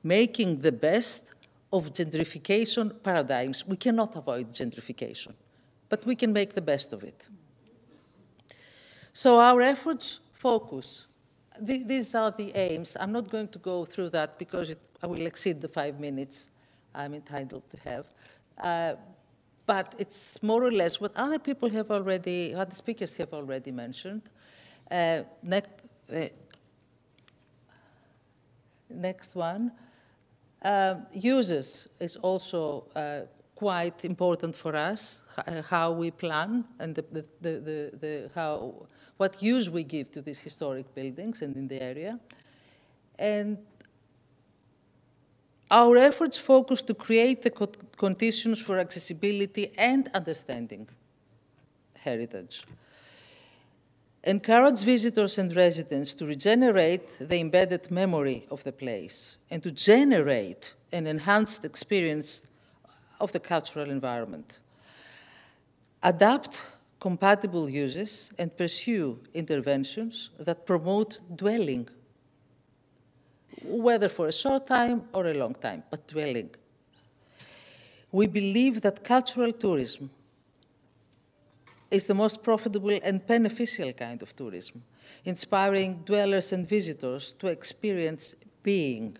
making the best of gentrification paradigms. We cannot avoid gentrification, but we can make the best of it. So our efforts focus. These are the aims. I'm not going to go through that because I will exceed the 5 minutes I'm entitled to have. But it's more or less what other people have already, other speakers have already mentioned. Next one. Users is also quite important for us, how we plan and what use we give to these historic buildings and in the area. And our efforts focus to create the conditions for accessibility and understanding heritage. Encourage visitors and residents to regenerate the embedded memory of the place and to generate an enhanced experience of the cultural environment. Adapt compatible uses and pursue interventions that promote dwelling, whether for a short time or a long time, but dwelling. We believe that cultural tourism is the most profitable and beneficial kind of tourism, inspiring dwellers and visitors to experience being,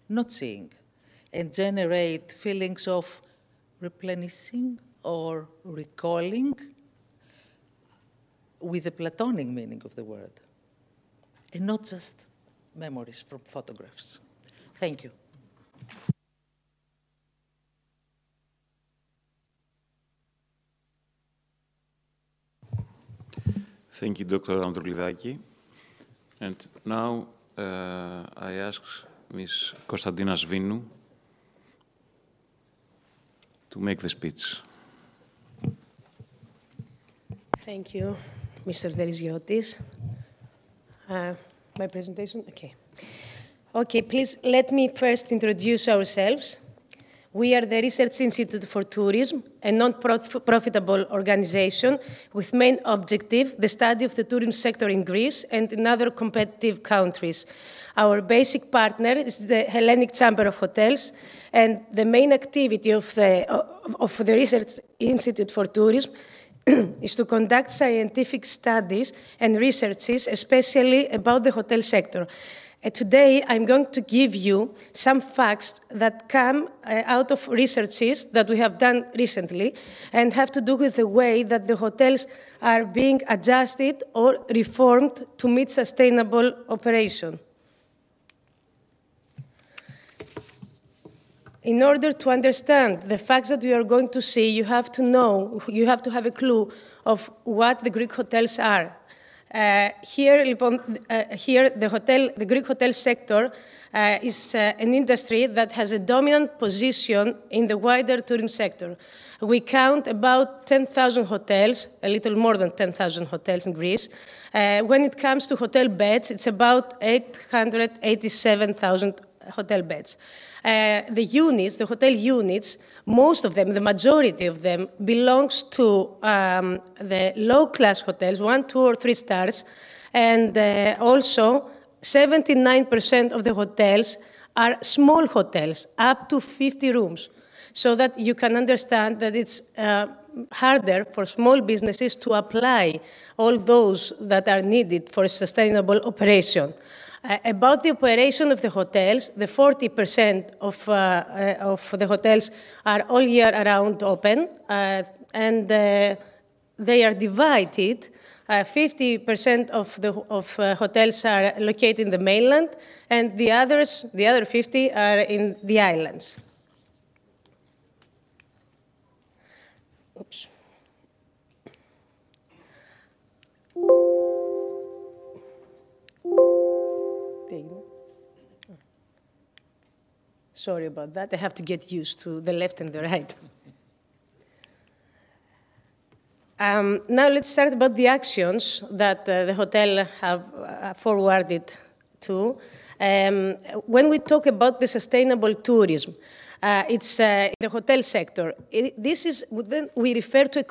not seeing, and generate feelings of replenishing or recalling with the Platonic meaning of the word, and not just memories from photographs. Thank you. Thank you, Dr. Androulidaki. And now I ask Ms. Konstantina Svinou to make the speech. Thank you, Mr. Deriziotis. My presentation, okay. Okay, please let me first introduce ourselves. We are the Research Institute for Tourism, a non-profitable organization with main objective the study of the tourism sector in Greece and in other competitive countries. Our basic partner is the Hellenic Chamber of Hotels, and the main activity of the Research Institute for Tourism is to conduct scientific studies and researches, especially about the hotel sector. Today, I'm going to give you some facts that come out of researches that we have done recently and have to do with the way that the hotels are being adjusted or reformed to meet sustainable operation. In order to understand the facts that we are going to see, you have to have a clue of what the Greek hotels are. Here, the Greek hotel sector is an industry that has a dominant position in the wider tourism sector. We count about 10,000 hotels, a little more than 10,000 hotels in Greece. When it comes to hotel beds, it's about 887,000 hotel beds. The hotel units, most of them, the majority of them, belongs to the low-class hotels, 1, 2, or 3 stars, and also 79% of the hotels are small hotels, up to 50 rooms, so that you can understand that it's harder for small businesses to apply all those that are needed for a sustainable operation. About the operation of the hotels, the 40% of the hotels are all year round open, and they are divided. 50% of hotels are located in the mainland, and the other 50 are in the islands. Oops. Sorry about that. I have to get used to the left and the right. Now let's start about the actions that the hotel have forwarded to. When we talk about the sustainable tourism, it's the hotel sector. We refer to a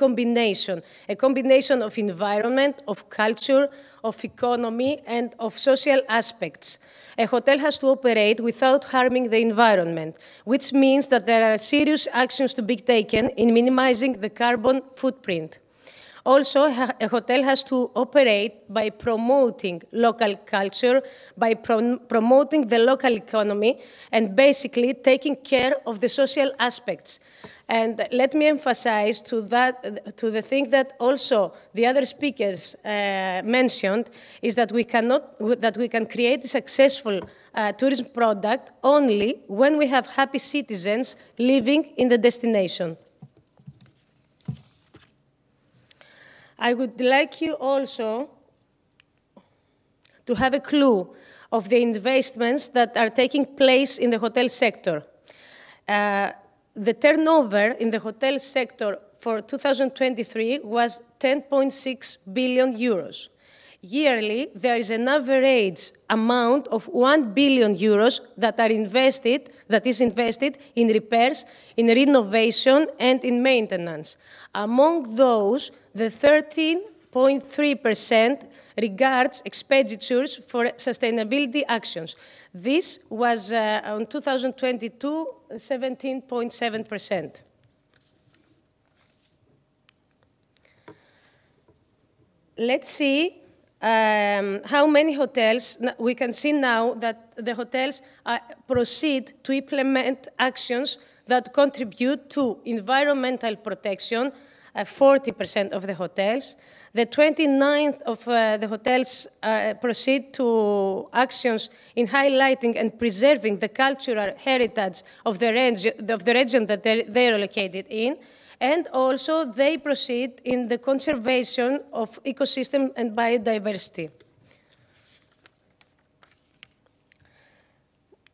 combination of environment, of culture, of economy, and of social aspects. A hotel has to operate without harming the environment, which means that there are serious actions to be taken in minimizing the carbon footprint. Also, a hotel has to operate by promoting local culture, by promoting the local economy, and basically taking care of the social aspects. And let me emphasize to the thing that also the other speakers mentioned, is that we can create a successful tourism product only when we have happy citizens living in the destination. I would like you also to have a clue of the investments that are taking place in the hotel sector. The turnover in the hotel sector for 2023 was 10.6 billion euros. Yearly, there is an average amount of 1 billion euros that is invested in repairs, in renovation, and in maintenance. Among those, the 13.3% regards expenditures for sustainability actions. This was, on 2022, 17.7%. Let's see how many hotels. We can see now that the hotels proceed to implement actions that contribute to environmental protection, 40% of the hotels. The 29th of the hotels proceed to actions in highlighting and preserving the cultural heritage of the region that they are located in. And also, they proceed in the conservation of ecosystem and biodiversity.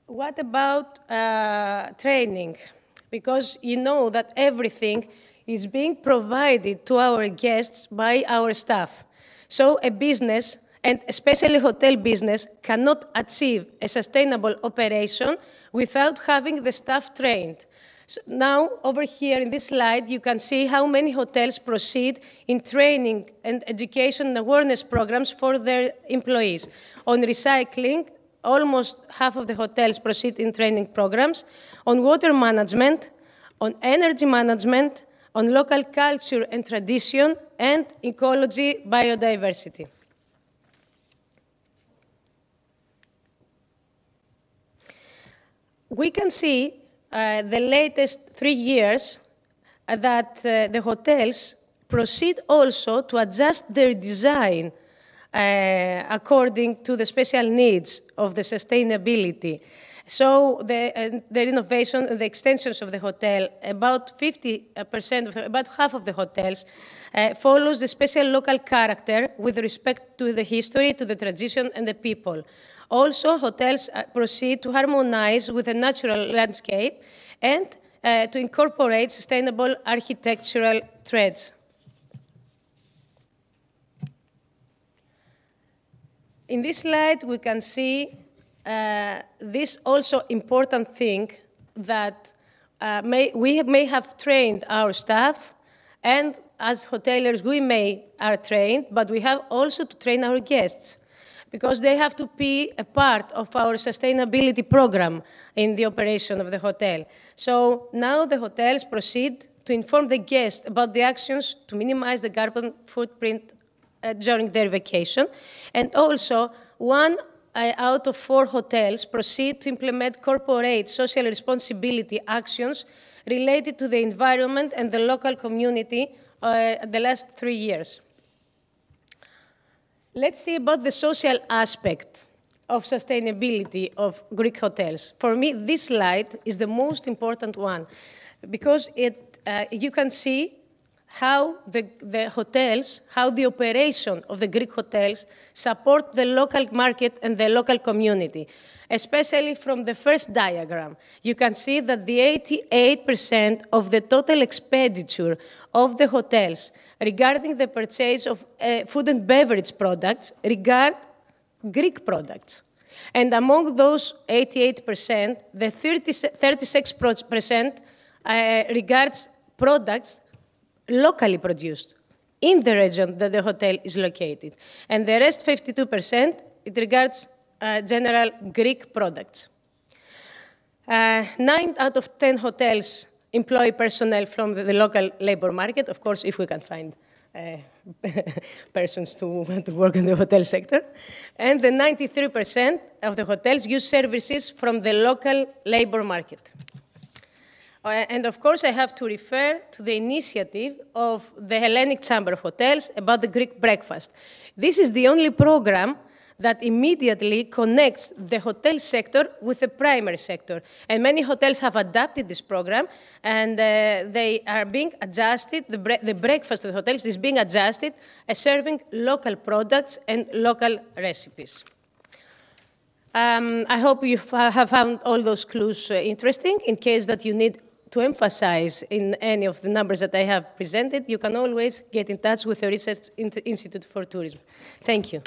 What about training? Because you know that everything is being provided to our guests by our staff. So a business, and especially hotel business, cannot achieve a sustainable operation without having the staff trained. So now, over here in this slide, you can see how many hotels proceed in training and education and awareness programs for their employees. On recycling, almost half of the hotels proceed in training programs. On water management, on energy management, on local culture and tradition, and ecology, biodiversity. We can see the latest 3 years that the hotels proceed also to adjust their design according to the special needs of the sustainability. So the renovation and the extensions of the hotel, about 50%, about half of the hotels, follows the special local character with respect to the history, to the tradition, and the people. Also, hotels proceed to harmonize with the natural landscape and to incorporate sustainable architectural threads. In this slide, we can see this also important thing that we may have trained our staff, and as hoteliers, we are trained, but we have also to train our guests, because they have to be a part of our sustainability program in the operation of the hotel. So now the hotels proceed to inform the guests about the actions to minimize the carbon footprint during their vacation. And also, 1 out of 4 hotels proceed to implement corporate social responsibility actions related to the environment and the local community the last 3 years. Let's see about the social aspect of sustainability of Greek hotels. For me, this slide is the most important one, because you can see how the hotels, how the operation of the Greek hotels support the local market and the local community. Especially from the first diagram, you can see that the 88% of the total expenditure of the hotels regarding the purchase of food and beverage products regard Greek products. And among those 88%, the 36% regards products locally produced in the region that the hotel is located. And the rest, 52%, it regards general Greek products. 9 out of 10 hotels employ personnel from the local labor market, of course, if we can find persons to work in the hotel sector. And the 93% of the hotels use services from the local labor market. And of course, I have to refer to the initiative of the Hellenic Chamber of Hotels about the Greek breakfast. This is the only program that immediately connects the hotel sector with the primary sector. And many hotels have adapted this program, and they are being adjusted, the breakfast of the hotels is being adjusted, serving local products and local recipes. I hope you have found all those clues interesting. In case that you need to emphasize in any of the numbers that I have presented, you can always get in touch with the Research Institute for Tourism. Thank you.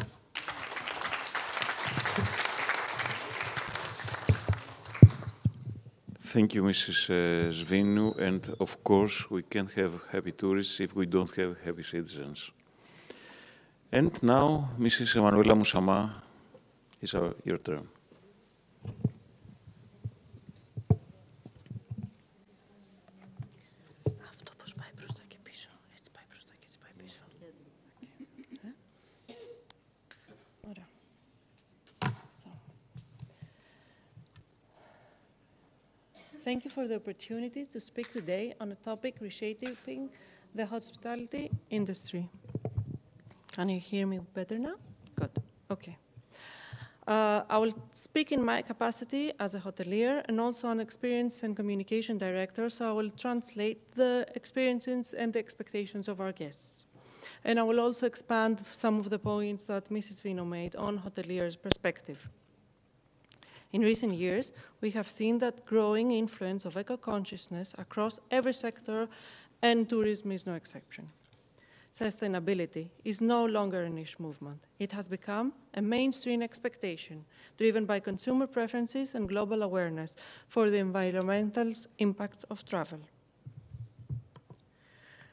Thank you, Mrs. Svinou. And of course, we can't have happy tourists if we don't have happy citizens. And now, Mrs. Emanuela Moussama, it's your turn. Thank you for the opportunity to speak today on a topic reshaping the hospitality industry. Can you hear me better now? Good. Okay. I will speak in my capacity as a hotelier and also an experience and communication director, so I will translate the experiences and the expectations of our guests. And I will also expand some of the points that Mrs. Svinou made on hoteliers' perspective. In recent years, we have seen that growing influence of eco-consciousness across every sector, and tourism is no exception. Sustainability is no longer a niche movement. It has become a mainstream expectation, driven by consumer preferences and global awareness for the environmental impacts of travel.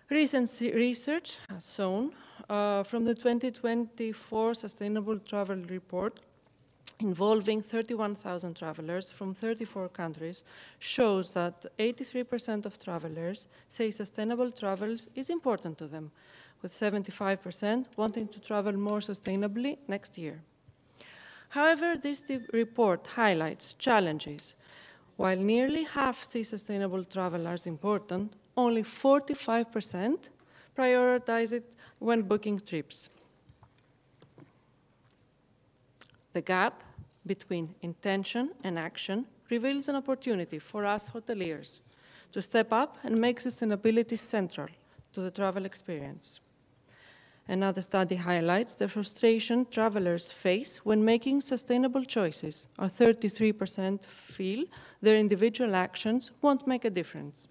Recent research has shown from the 2024 Sustainable Travel Report involving 31,000 travelers from 34 countries, shows that 83% of travelers say sustainable travel is important to them, with 75% wanting to travel more sustainably next year. However, this report highlights challenges. While nearly half see sustainable travel as important, only 45% prioritize it when booking trips. The gap between intention and action reveals an opportunity for us hoteliers to step up and make sustainability central to the travel experience. Another study highlights the frustration travelers face when making sustainable choices, or 33% feel their individual actions won't make a difference.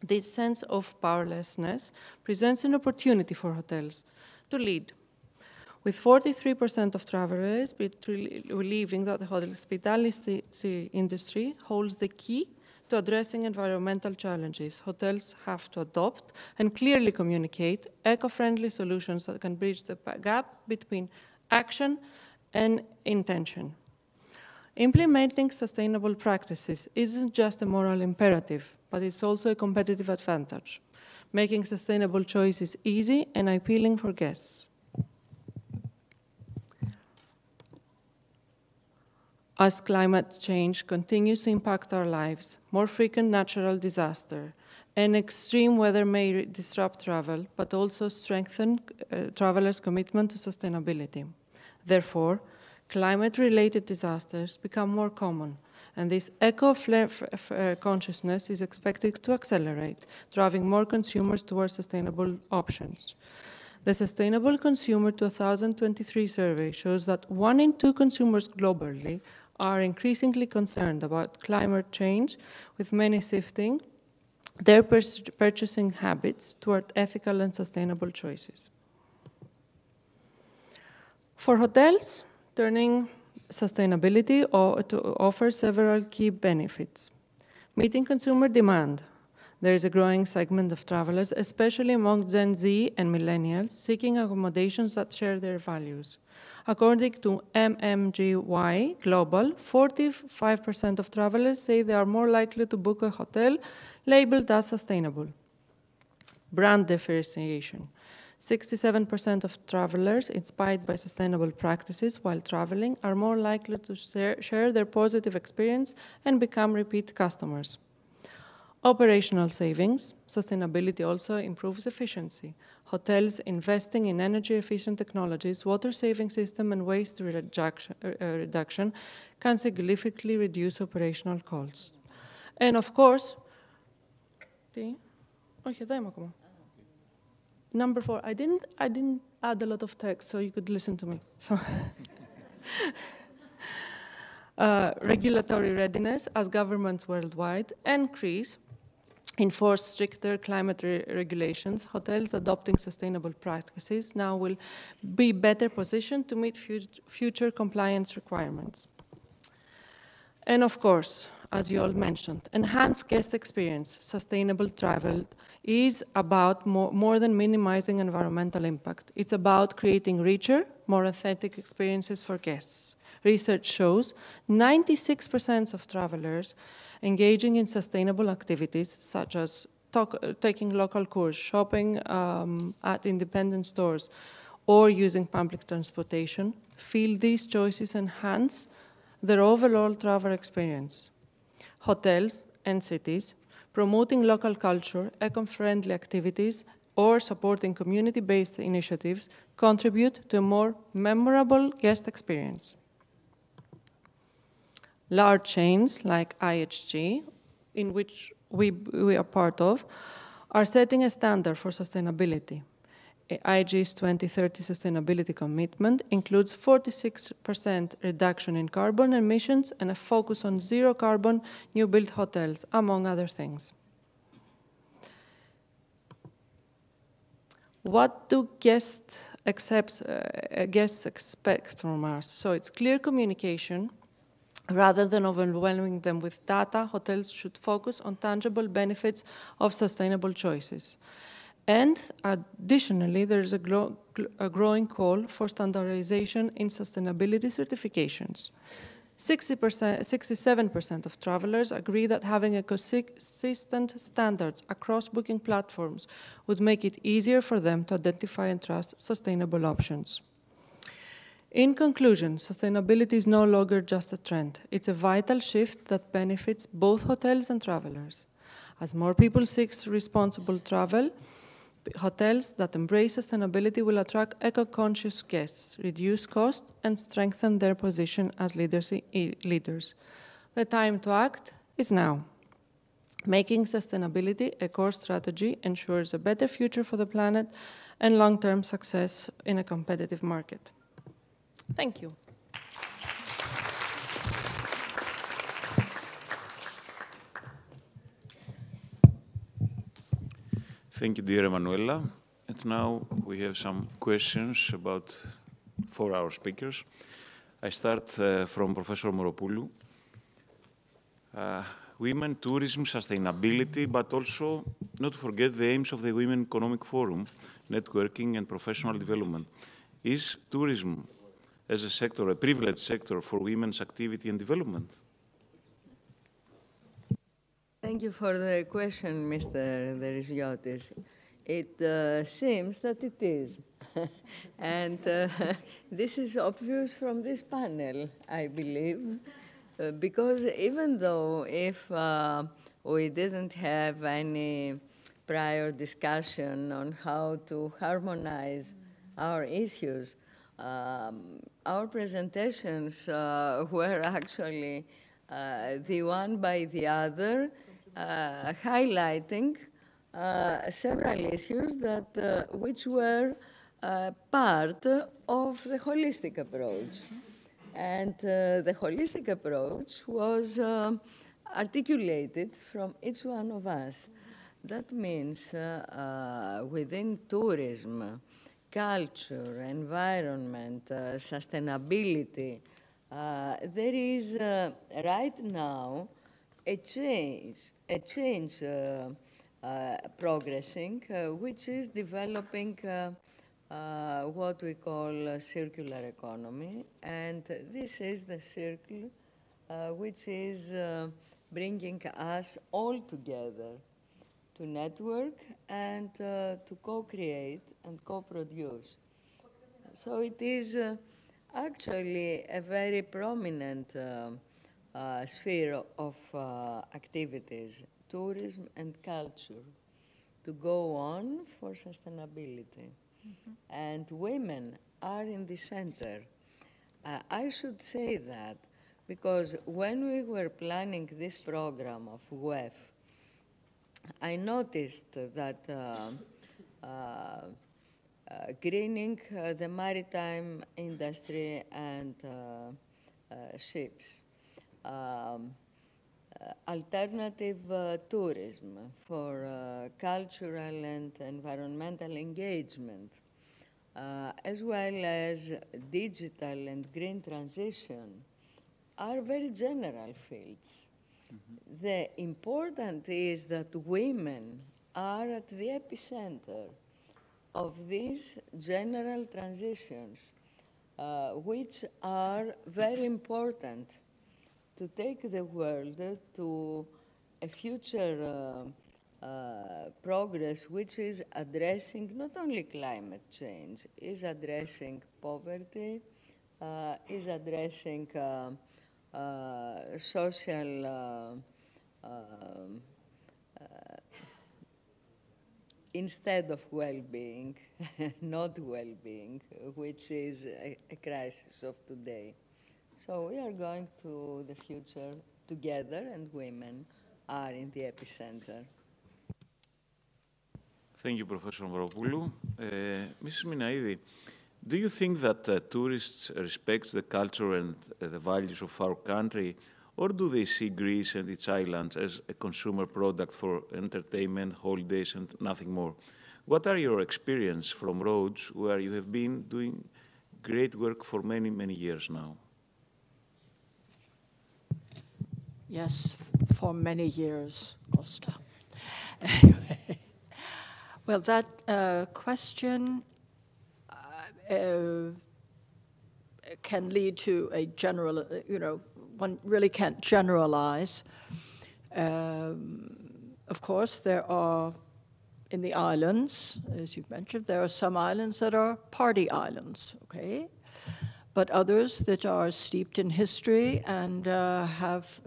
This sense of powerlessness presents an opportunity for hotels to lead, with 43% of travelers believing that the hospitality industry holds the key to addressing environmental challenges. Hotels have to adopt and clearly communicate eco-friendly solutions that can bridge the gap between action and intention. Implementing sustainable practices isn't just a moral imperative, but it's also a competitive advantage, making sustainable choices easy and appealing for guests. As climate change continues to impact our lives, more frequent natural disaster and extreme weather may disrupt travel, but also strengthen travelers' commitment to sustainability. Therefore, climate-related disasters become more common, and this eco-consciousness is expected to accelerate, driving more consumers towards sustainable options. The Sustainable Consumer 2023 survey shows that 1 in 2 consumers globally are increasingly concerned about climate change, with many shifting their purchasing habits toward ethical and sustainable choices. For hotels, turning sustainability to offer several key benefits. Meeting consumer demand. There is a growing segment of travelers, especially among Gen Z and millennials, seeking accommodations that share their values. According to MMGY Global, 45% of travelers say they are more likely to book a hotel labeled as sustainable. Brand differentiation. 67% of travelers inspired by sustainable practices while traveling are more likely to share their positive experience and become repeat customers. Operational savings. Sustainability also improves efficiency. Hotels investing in energy-efficient technologies, water-saving system, and waste reduction can significantly reduce operational costs. And of course, Number 4, I didn't add a lot of text, so you could listen to me. So regulatory readiness, as governments worldwide enforce stricter climate regulations, hotels adopting sustainable practices now will be better positioned to meet future compliance requirements. And of course, as you all mentioned, enhanced guest experience, sustainable travel is about more than minimizing environmental impact. It's about creating richer, more authentic experiences for guests. Research shows 96% of travelers engaging in sustainable activities, such as taking local course, shopping at independent stores, or using public transportation, feel these choices enhance their overall travel experience. Hotels and cities promoting local culture, eco-friendly activities, or supporting community-based initiatives contribute to a more memorable guest experience. Large chains like IHG, in which we are part of, are setting a standard for sustainability. IHG's 2030 sustainability commitment includes 46% reduction in carbon emissions and a focus on zero-carbon new-built hotels, among other things. What do guests expect from us? So it's clear communication. Rather than overwhelming them with data, hotels should focus on tangible benefits of sustainable choices. And additionally, there is a growing call for standardization in sustainability certifications. 67% of travelers agree that having a consistent standards across booking platforms would make it easier for them to identify and trust sustainable options. In conclusion, sustainability is no longer just a trend. It's a vital shift that benefits both hotels and travelers. As more people seek responsible travel, hotels that embrace sustainability will attract eco-conscious guests, reduce costs, and strengthen their position as leaders. The time to act is now. Making sustainability a core strategy ensures a better future for the planet and long-term success in a competitive market. Thank you. Thank you, dear Emanuela. And now we have some questions for our speakers. I start from Professor Moropoulou. Women, tourism, sustainability, but also not to forget the aims of the Women Economic Forum, networking and professional development. Is tourism as a sector, a privileged sector for women's activity and development? Thank you for the question, Mr. Deriziotis. It seems that it is. And this is obvious from this panel, I believe, because even though if we didn't have any prior discussion on how to harmonize our issues, our presentations were actually the one by the other, highlighting several issues that which were part of the holistic approach. And the holistic approach was articulated from each one of us. That means within tourism, culture, environment, sustainability, there is right now a change progressing, which is developing what we call circular economy. And this is the circle which is bringing us all together to network and to co-create and co-produce. So it is actually a very prominent sphere of activities, tourism and culture. to go on for sustainability. And women are in the center. I should say that because when we were planning this program of WEF, I noticed that greening the maritime industry and ships, alternative tourism for cultural and environmental engagement, as well as digital and green transition, are very general fields. The important is that women are at the epicenter of these general transitions, which are very important to take the world to a future progress which is addressing not only climate change, is addressing poverty, is addressing social instead of well-being, not well-being, which is a crisis of today. So we are going to the future together, and women are in the epicenter. Thank you, Professor Moropoulou. Mrs. Minaidi, do you think that tourists respect the culture and the values of our country, or do they see Greece and its islands as a consumer product for entertainment, holidays, and nothing more? What are your experiences from Rhodes, where you have been doing great work for many, many years now? Yes, for many years, Costa. Anyway, well, that question can lead to a general, one really can't generalize. Of course, there are, in the islands, as you've mentioned, there are some islands that are party islands, okay? But others that are steeped in history and have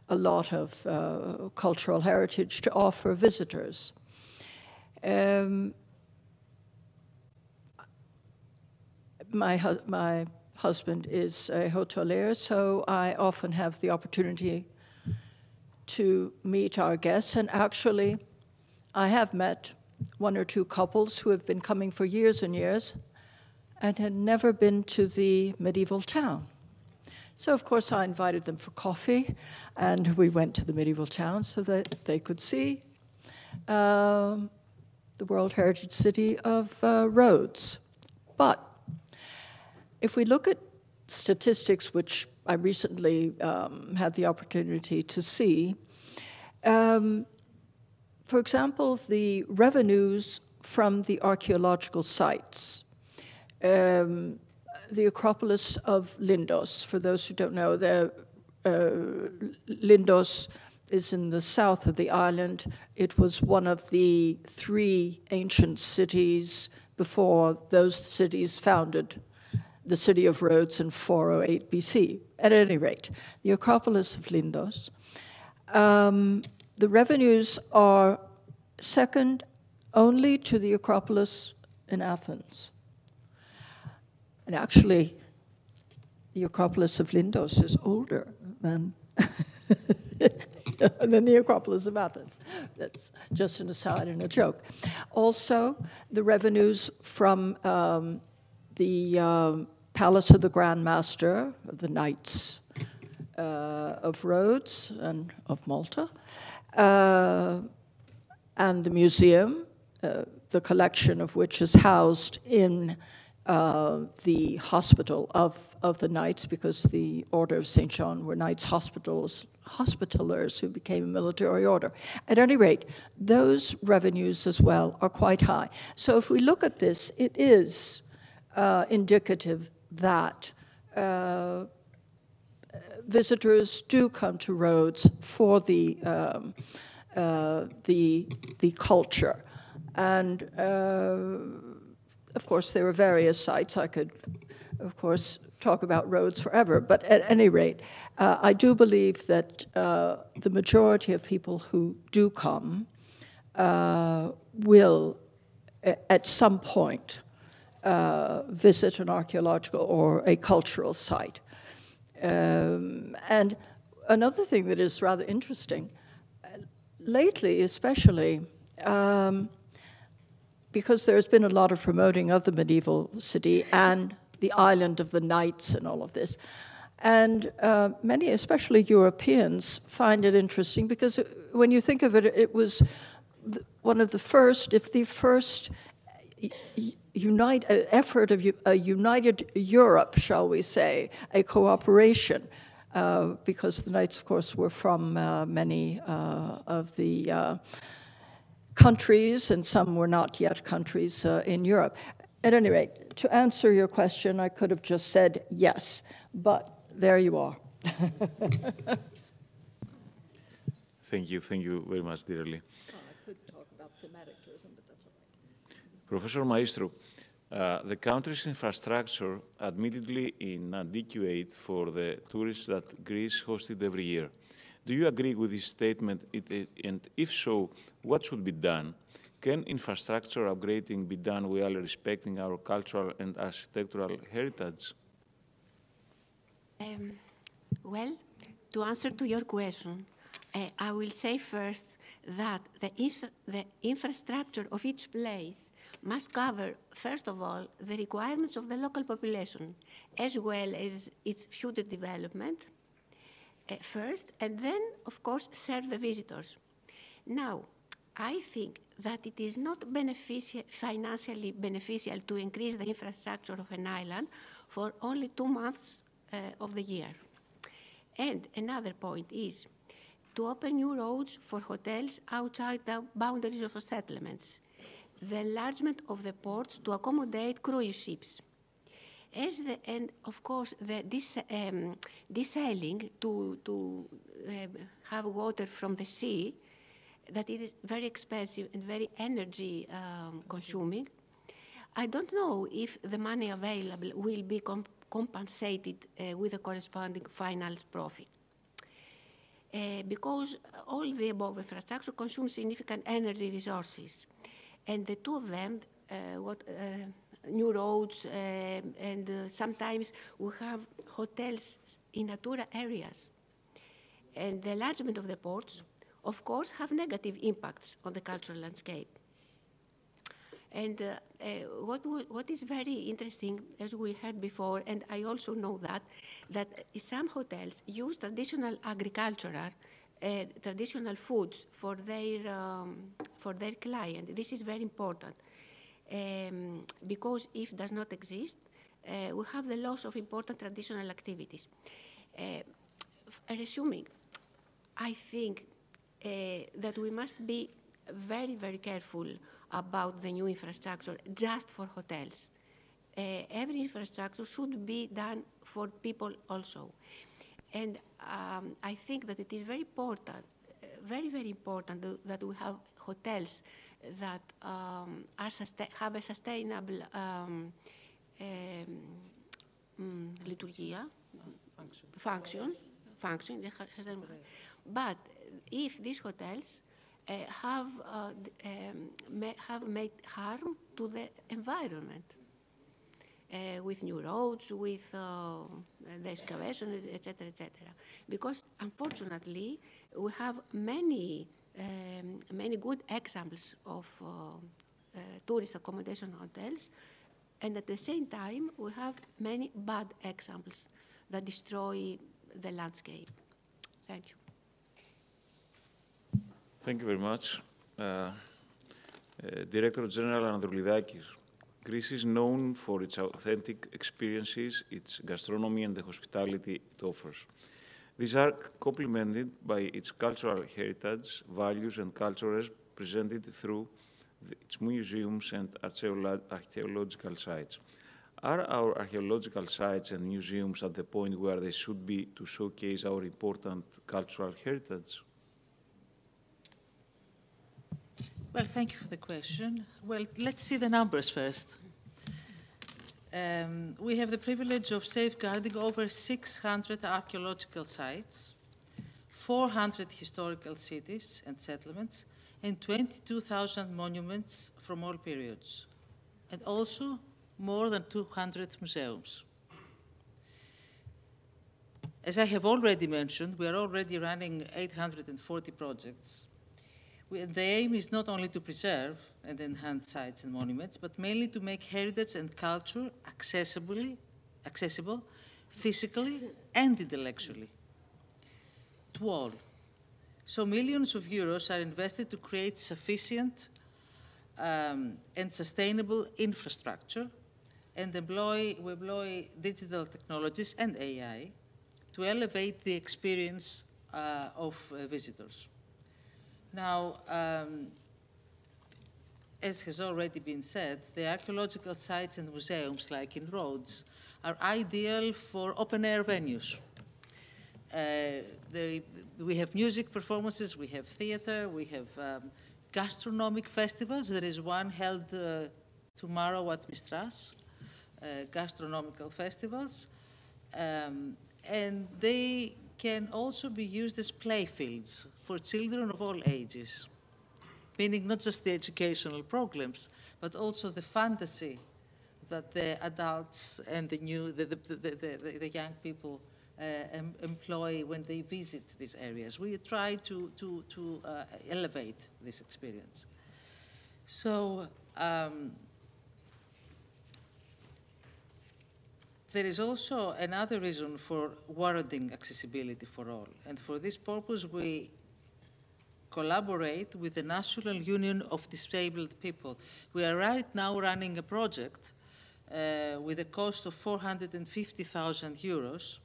a lot of cultural heritage to offer visitors. My husband is a hotelier, so I often have the opportunity to meet our guests. And actually, I have met one or two couples who have been coming for years and years and had never been to the medieval town. So, of course, I invited them for coffee, and we went to the medieval town so that they could see the World Heritage City of Rhodes. But if we look at statistics, which I recently had the opportunity to see, for example, the revenues from the archaeological sites, the Acropolis of Lindos, for those who don't know, Lindos is in the south of the island. It was one of the 3 ancient cities before those cities founded the city of Rhodes in 408 BC. At any rate, the Acropolis of Lindos, the revenues are second only to the Acropolis in Athens. And actually, the Acropolis of Lindos is older than, than the Acropolis of Athens. That's just an aside and a joke. Also, the revenues from the Palace of the Grand Master of the Knights of Rhodes and of Malta, and the museum, the collection of which is housed in the hospital of the Knights, because the Order of St. John were Knights hospitalers who became a military order. At any rate, those revenues as well are quite high. So if we look at this, it is indicative that visitors do come to Rhodes for the culture. And of course, there are various sites. I could, of course, talk about Rhodes forever, but at any rate, I do believe that the majority of people who do come will, at some point, visit an archaeological or a cultural site. And another thing that is rather interesting, lately especially, because there's been a lot of promoting of the medieval city and the island of the knights and all of this, and many, especially Europeans, find it interesting because when you think of it, it was one of the first, if the first effort of a united Europe, shall we say, a cooperation, because the knights, of course, were from many of the countries, and some were not yet countries in Europe. At any rate, to answer your question, I could have just said yes, but there you are. Thank you very much, dearly. I could talk about thematic tourism, but that's all right. Professor Maestro, the country's infrastructure admittedly inadequate for the tourists that Greece hosted every year. Do you agree with this statement? And if so, what should be done? Can infrastructure upgrading be done while respecting our cultural and architectural heritage? Well, to answer to your question, I will say first that the infrastructure of each place must cover, first of all, the requirements of the local population, as well as its future development, first, and then, of course, serve the visitors. Now, I think that it is not financially beneficial to increase the infrastructure of an island for only 2 months of the year. And another point is to open new roads for hotels outside the boundaries of settlements, the enlargement of the ports to accommodate cruise ships, and of course the desailing to have water from the sea, that it is very expensive and very energy consuming. I don't know if the money available will be compensated with a corresponding final profit. Because all the above infrastructure consumes significant energy resources. And the two of them, new roads, and sometimes we have hotels in Natura areas. And the enlargement of the ports, of course, have negative impacts on the cultural landscape. And what is very interesting, as we heard before, and I also know that some hotels use traditional agricultural, traditional foods for their client. This is very important because if it does not exist, we have the loss of important traditional activities. Resuming, I think that we must be very, very careful about the new infrastructure just for hotels. Every infrastructure should be done for people also. And I think that it is very important, very, very important that we have hotels that have a sustainable function. But if these hotels have made harm to the environment with new roads, with the excavation, etc., etc. Because unfortunately, we have many good examples of tourist accommodation hotels, and at the same time, we have many bad examples that destroy the landscape. Thank you. Thank you very much. Director General Androulidakis, Greece is known for its authentic experiences, its gastronomy, and the hospitality it offers. These are complemented by its cultural heritage, values, and cultures presented through its museums and archaeological sites. Are our archaeological sites and museums at the point where they should be to showcase our important cultural heritage? Well, thank you for the question. Well, let's see the numbers first. We have the privilege of safeguarding over 600 archaeological sites, 400 historical cities and settlements, and 22,000 monuments from all periods, and also more than 200 museums. As I have already mentioned, we are already running 840 projects. The aim is not only to preserve and enhance sites and monuments, but mainly to make heritage and culture accessible physically and intellectually to all. So millions of euros are invested to create sufficient and sustainable infrastructure, and we employ digital technologies and AI to elevate the experience of visitors. Now, as has already been said, the archaeological sites and museums, like in Rhodes, are ideal for open-air venues. We have music performances, we have theater, we have gastronomic festivals. There is one held tomorrow at Mistras, gastronomical festivals. And they can also be used as playfields for children of all ages, meaning not just the educational programs, but also the fantasy that the adults and the young people employ when they visit these areas. We try to elevate this experience. So there is also another reason for warranting accessibility for all. And for this purpose, we collaborate with the National Union of Disabled People. We are right now running a project with a cost of 450,000 euros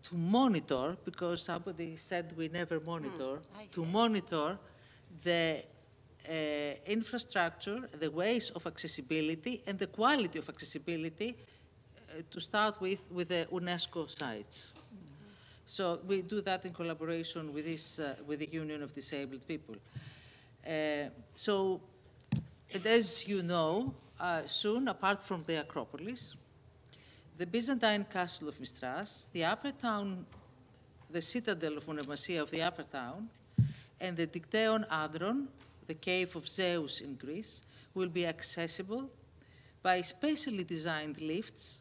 to monitor, because somebody said we never monitor, to monitor the infrastructure, the ways of accessibility, and the quality of accessibility to start with the UNESCO sites. So we do that in collaboration with the Union of Disabled People. So, and as you know, soon, apart from the Acropolis, the Byzantine Castle of Mistras, the Upper Town, the citadel of Monemvasia of the Upper Town, and the Dicteon Adron, the cave of Zeus in Greece, will be accessible by specially designed lifts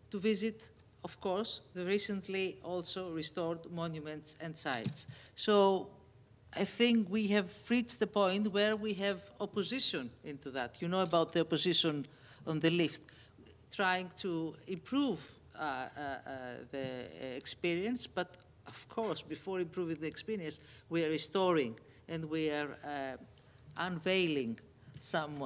to visit, of course, the recently also restored monuments and sites. So I think we have reached the point where we have opposition into that. You know about the opposition on the lift, trying to improve the experience, but of course, before improving the experience, we are restoring and we are unveiling some,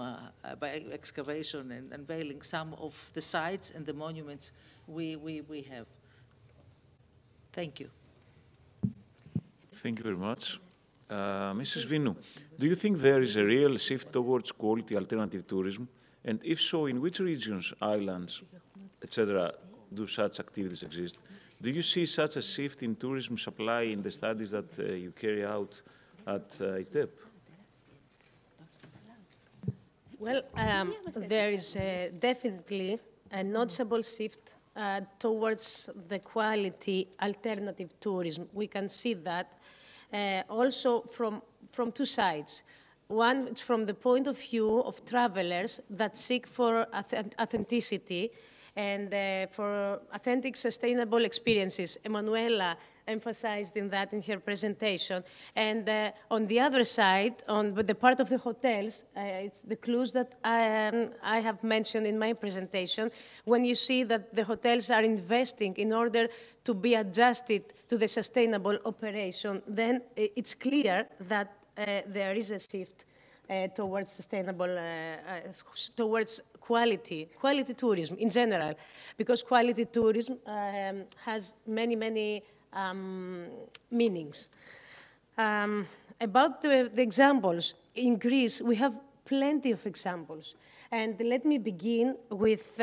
by excavation and unveiling some of the sites and the monuments we have. Thank you. Thank you very much. Mrs. Vinu, do you think there is a real shift towards quality alternative tourism? And if so, in which regions, islands, etc., do such activities exist? Do you see such a shift in tourism supply in the studies that you carry out at ITEP? Well, there is definitely a noticeable shift towards the quality alternative tourism. We can see that also from two sides. One, it's from the point of view of travelers that seek for authenticity and for authentic, sustainable experiences. Emanuela emphasized in that in her presentation. And on the other side, on the part of the hotels, it's the clues that I have mentioned in my presentation. When you see that the hotels are investing in order to be adjusted to the sustainable operation, then it's clear that there is a shift towards sustainable, towards quality tourism in general, because quality tourism has many meanings. About the examples, in Greece, we have plenty of examples. And let me begin with,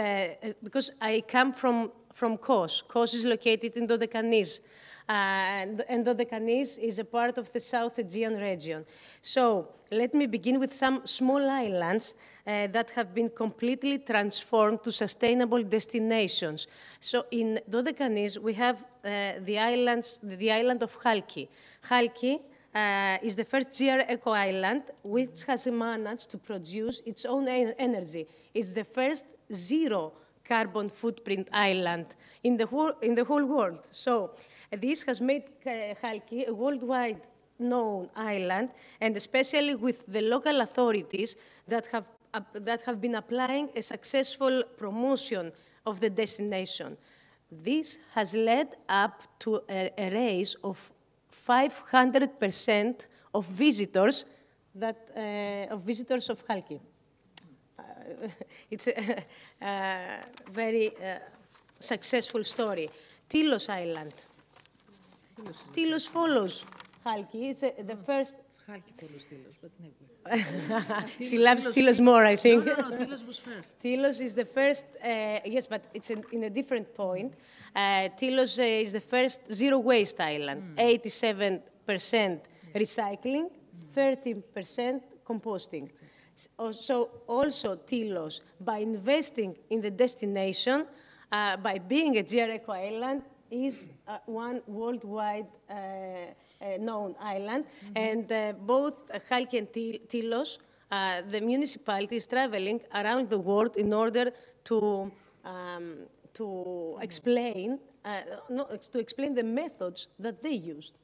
because I come from Kos. Kos is located in Dodecanese. And Dodecanese is a part of the South Aegean region. So let me begin with some small islands that have been completely transformed to sustainable destinations. So in Dodecanese, we have the island of Chalki. Chalki is the first GR Eco Island which has managed to produce its own energy. It's the first zero carbon footprint island in the whole world. So this has made Chalki a worldwide known island, and especially with the local authorities that have been applying a successful promotion of the destination. This has led up to a raise of 500% of visitors of Chalki. It's a very successful story. Tilos Island. Tilos follows Chalki. It's the first. Chalki follows Tilos, but never. She loves Tilos more, I think. No, Tilos was first. Tilos is the first, yes, but it's in a different point. Tilos is the first zero waste island, 87% recycling, 13% composting. So also Tilos, by investing in the destination, by being a GR Eco Island, is one worldwide known island. And both Chalki and Tilos, the municipality is traveling around the world in order to explain the methods that they used.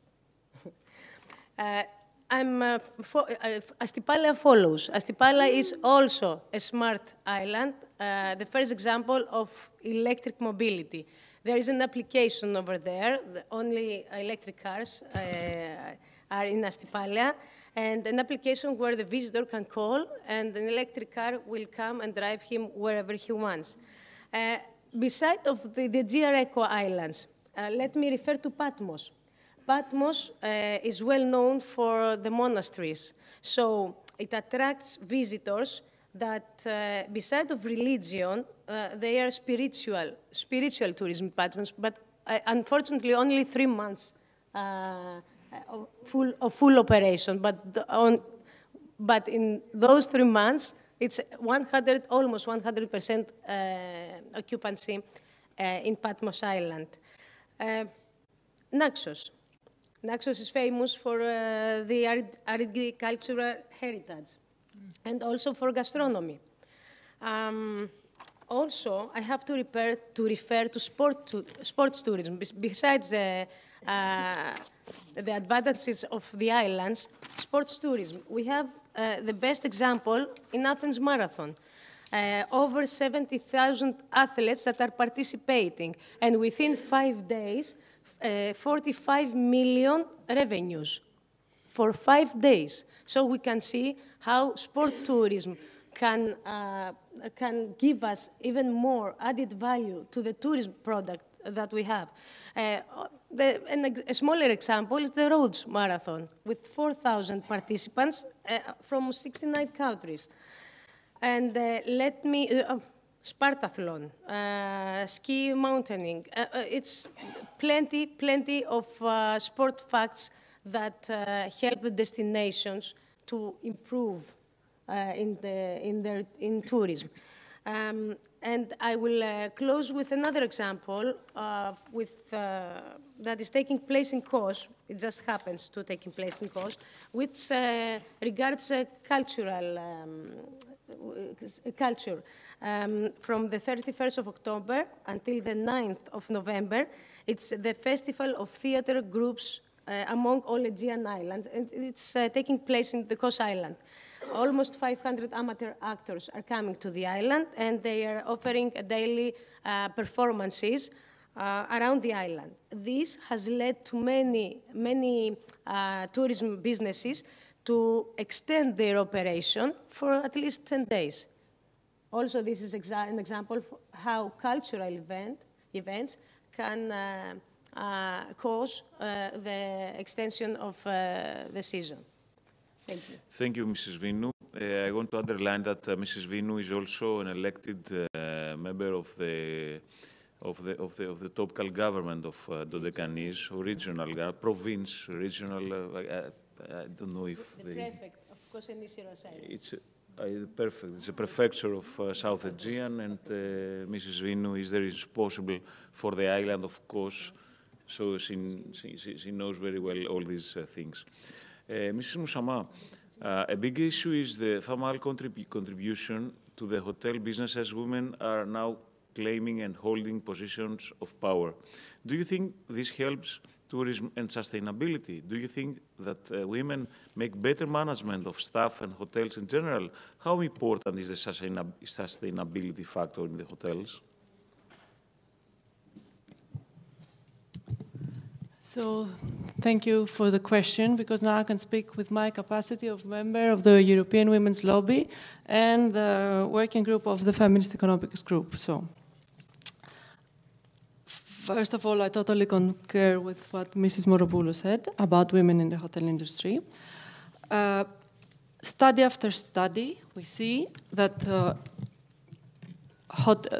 Astipala follows. Astipala is also a smart island, the first example of electric mobility. There is an application over there. Only electric cars are in Astipala, and an application where the visitor can call and an electric car will come and drive him wherever he wants. Beside of the GR Eco Islands, let me refer to Patmos. Patmos is well known for the monasteries, so it attracts visitors that, beside of religion, they are spiritual tourism in Patmos, but unfortunately only 3 months of full operation. But in those 3 months, it's almost 100% occupancy in Patmos Island. Naxos. Naxos is famous for the agricultural heritage and also for gastronomy. Also, I have to refer to sports tourism. Besides the advantages of the islands, sports tourism. We have the best example in Athens Marathon. Over 70,000 athletes that are participating, and within 5 days, 45 million revenues for 5 days. So we can see how sport tourism can give us even more added value to the tourism product that we have. A smaller example is the Rhodes Marathon with 4,000 participants from 69 countries. And let me... Spartathlon, ski mountaineering. It's plenty of sport facts that help the destinations to improve in tourism. And I will close with another example that is taking place in Kos. It just happens to taking place in Kos, which regards culture. From the 31st of October until the 9th of November, it's the festival of theater groups among all Aegean islands, and it's taking place in the Kos Island. Almost 500 amateur actors are coming to the island, and they are offering daily performances around the island. This has led to many tourism businesses to extend their operation for at least 10 days. Also, this is an example of how cultural events can cause the extension of the season. Thank you. Thank you, Mrs. Vinou. I want to underline that Mrs. Vinou is also an elected member of the topical government of Dodekanis, or regional, province, regional. I don't know if the prefect of Kos and Isiros Islands. It's perfect. It's a prefecture of South Aegean, and Mrs. Vinou is the responsible for the island of Kos, so she knows very well all these things. Mrs. Moussama, a big issue is the female contribution to the hotel business, as women are now claiming and holding positions of power. Do you think this helps tourism and sustainability? Do you think that women make better management of staff and hotels in general? How important is the sustainability factor in the hotels? So, thank you for the question, because now I can speak with my capacity of member of the European Women's Lobby and the working group of the Feminist Economics Group. So, first of all, I totally concur with what Mrs. Moropoulou said about women in the hotel industry. Study after study, we see that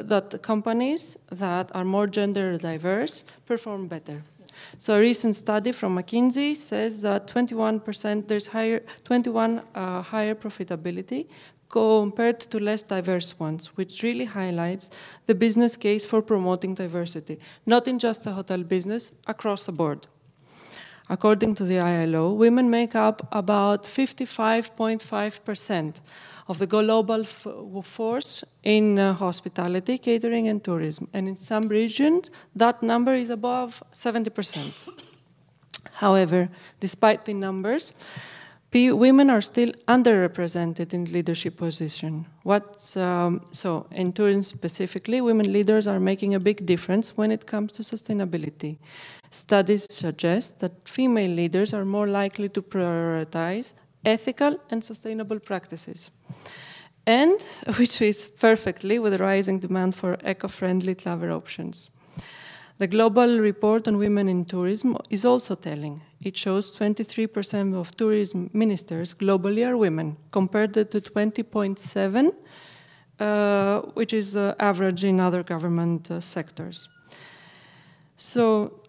that companies that are more gender diverse perform better. So a recent study from McKinsey says that 21% there's higher profitability compared to less diverse ones, which really highlights the business case for promoting diversity, not in just the hotel business, across the board. According to the ILO, women make up about 55.5% of the global force in hospitality, catering, and tourism. And in some regions, that number is above 70%. However, despite the numbers, women are still underrepresented in leadership position. So in tourism specifically, women leaders are making a big difference when it comes to sustainability. Studies suggest that female leaders are more likely to prioritize ethical and sustainable practices, and which fits perfectly with the rising demand for eco-friendly travel options. The global report on women in tourism is also telling. It shows 23% of tourism ministers globally are women, compared to 20.7%, which is the average in other government sectors. So,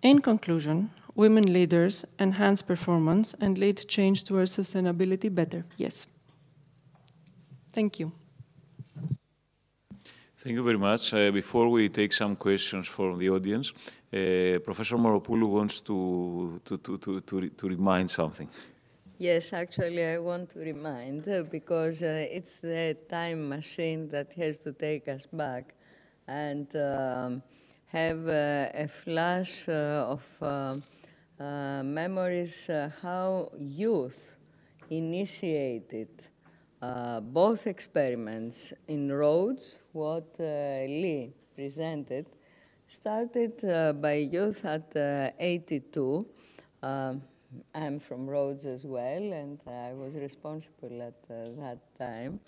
in conclusion, women leaders enhance performance and lead change towards sustainability better. Yes. Thank you. Thank you very much. Before we take some questions from the audience, Professor Moropoulou wants to remind something. Yes, actually, I want to remind, because it's the time machine that has to take us back and have a flash of memories how youth initiated both experiments in roads. What Lee presented started by youth at 82. I'm from Rhodes as well, and I was responsible at that time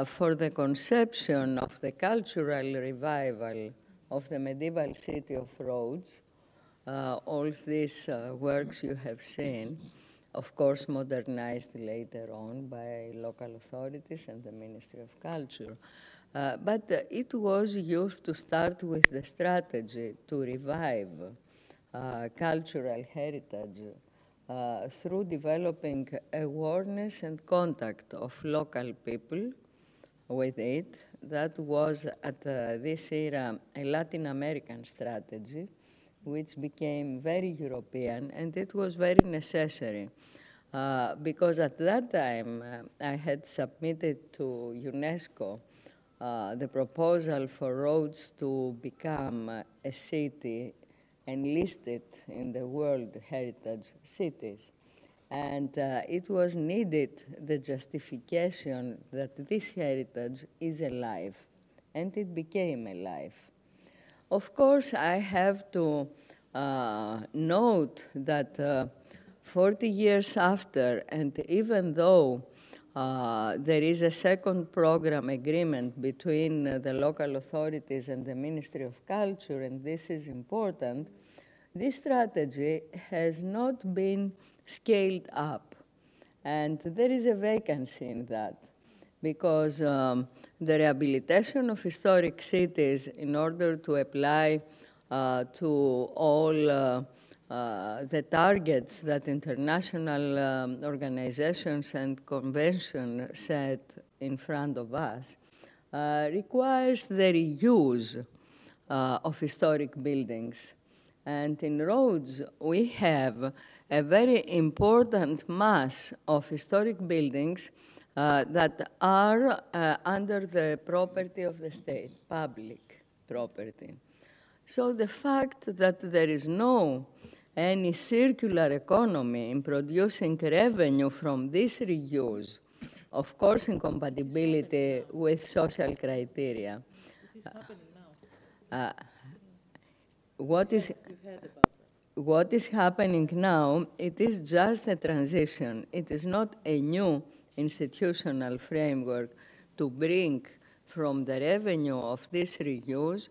for the conception of the cultural revival of the medieval city of Rhodes. All these works you have seen, of course, modernized later on by local authorities and the Ministry of Culture. But it was used to start with the strategy to revive cultural heritage through developing awareness and contact of local people with it. That was at this era a Latin American strategy, which became very European, and it was very necessary because at that time I had submitted to UNESCO the proposal for Rhodes to become a city enlisted in the World Heritage Cities. And it was needed the justification that this heritage is alive, and it became alive. Of course, I have to note that 40 years after, and even though there is a second program agreement between the local authorities and the Ministry of Culture, and this is important, this strategy has not been scaled up. And there is a vacancy in that, because the rehabilitation of historic cities, in order to apply to all the targets that international organizations and conventions set in front of us, requires the reuse of historic buildings. And in roads, we have a very important mass of historic buildings that are under the property of the state, public property. So the fact that there is no any circular economy in producing revenue from this reuse, of course in compatibility with social criteria. It is happening now. What is happening now, it is just a transition. It is not a new institutional framework to bring from the revenue of this reuse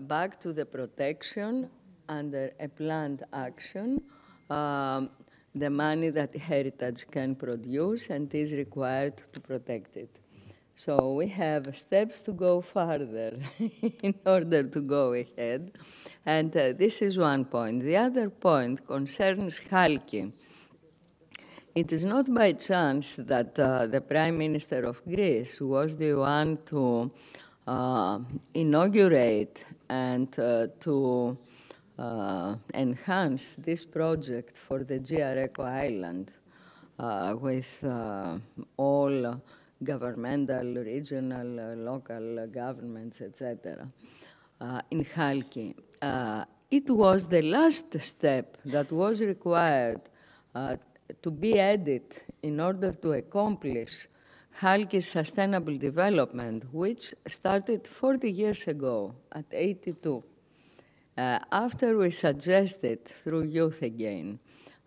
back to the protection under a planned action, the money that heritage can produce and is required to protect it. So we have steps to go further in order to go ahead. And this is one point. The other point concerns Chalki. It is not by chance that the Prime Minister of Greece was the one to inaugurate and to enhance this project for the GR Eco Island with all governmental, regional, local governments, etc. In Chalki. It was the last step that was required to be added in order to accomplish Chalki's sustainable development, which started 40 years ago at 82. After we suggested through Youth Again,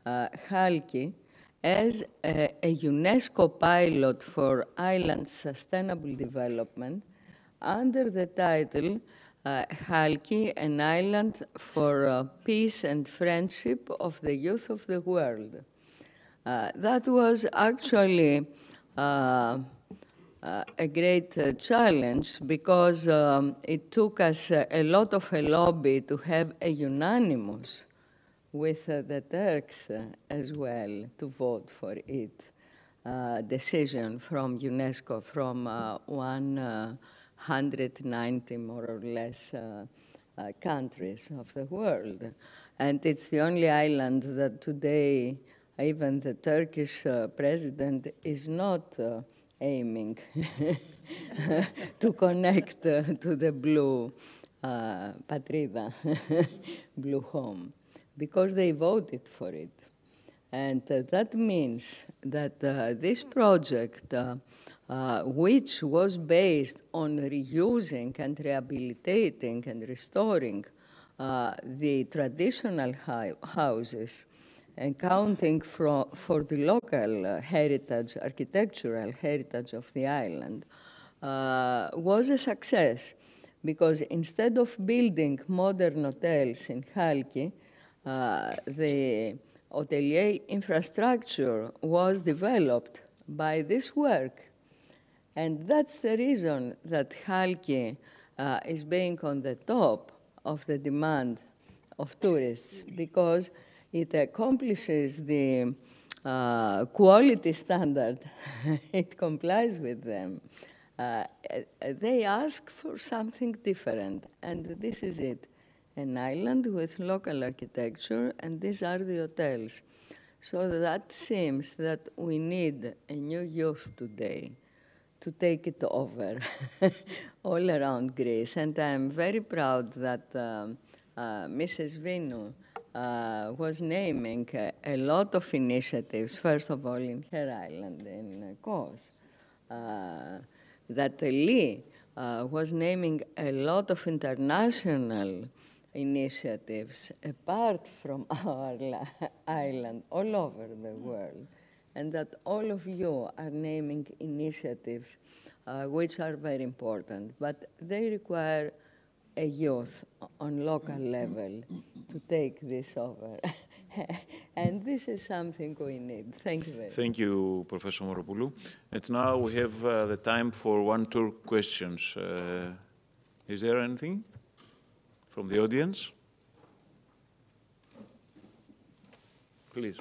Chalki as a UNESCO pilot for island sustainable development under the title Chalki, an island for peace and friendship of the youth of the world. That was actually a great challenge because it took us a lot of a lobby to have a unanimous with the Turks as well to vote for it. Decision from UNESCO from 190 more or less countries of the world. And it's the only island that today even the Turkish president is not aiming to connect to the blue Patrida, blue home, because they voted for it. And that means that this project, which was based on reusing and rehabilitating and restoring the traditional houses, accounting for the local heritage, architectural heritage of the island, was a success. Because instead of building modern hotels in Chalki, the hotelier infrastructure was developed by this work. And that's the reason that Chalki is being on the top of the demand of tourists, because it accomplishes the quality standard. It complies with them. They ask for something different, and this is it. An island with local architecture, and these are the hotels. So that seems that we need a new youth today to take it over all around Greece. And I'm very proud that Mrs. Vinu was naming a lot of initiatives, first of all in her island, in Kos. That Lee was naming a lot of international initiatives apart from our island, all over the world, and that all of you are naming initiatives which are very important, but they require a youth on local level to take this over. And this is something we need. Thank you very much. Thank you, Professor Moropoulou. And now we have the time for one or two questions. Is there anything from the audience? Please.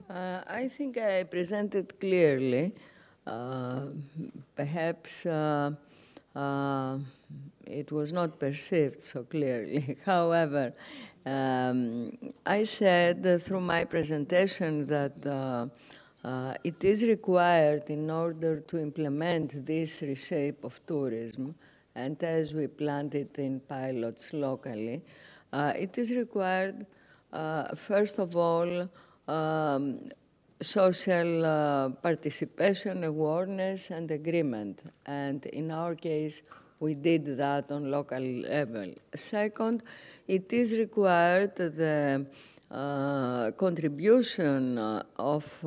I think I presented clearly. Perhaps it was not perceived so clearly. However, I said through my presentation that it is required in order to implement this reshape of tourism, and as we planned it in pilots locally, it is required, first of all, social participation, awareness, and agreement. And in our case, we did that on local level. Second, it is required the contribution of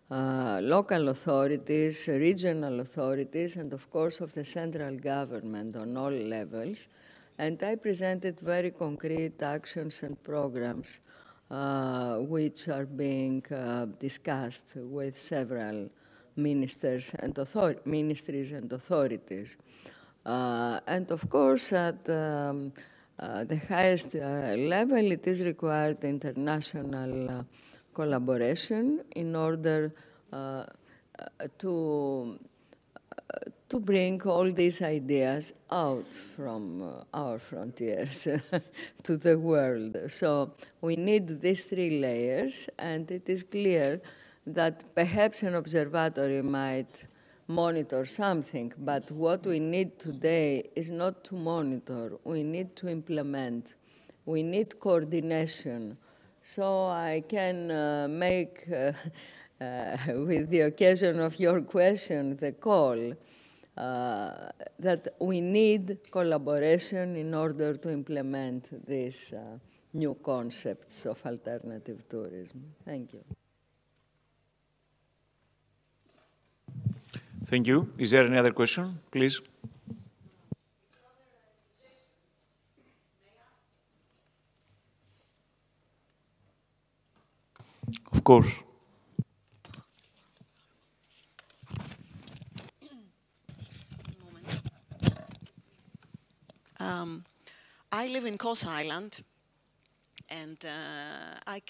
local authorities, regional authorities, and of course of the central government on all levels. And I presented very concrete actions and programs which are being discussed with several ministers and ministries and authorities. And of course, at the highest level, it is required international collaboration in order to bring all these ideas out from our frontiers to the world. So we need these three layers, and it is clear that perhaps an observatory might monitor something, but what we need today is not to monitor, we need to implement. We need coordination. So I can make, with the occasion of your question, the call that we need collaboration in order to implement these new concepts of alternative tourism. Thank you. Thank you. Is there any other question, please? Of course. I live in Kos Island, and I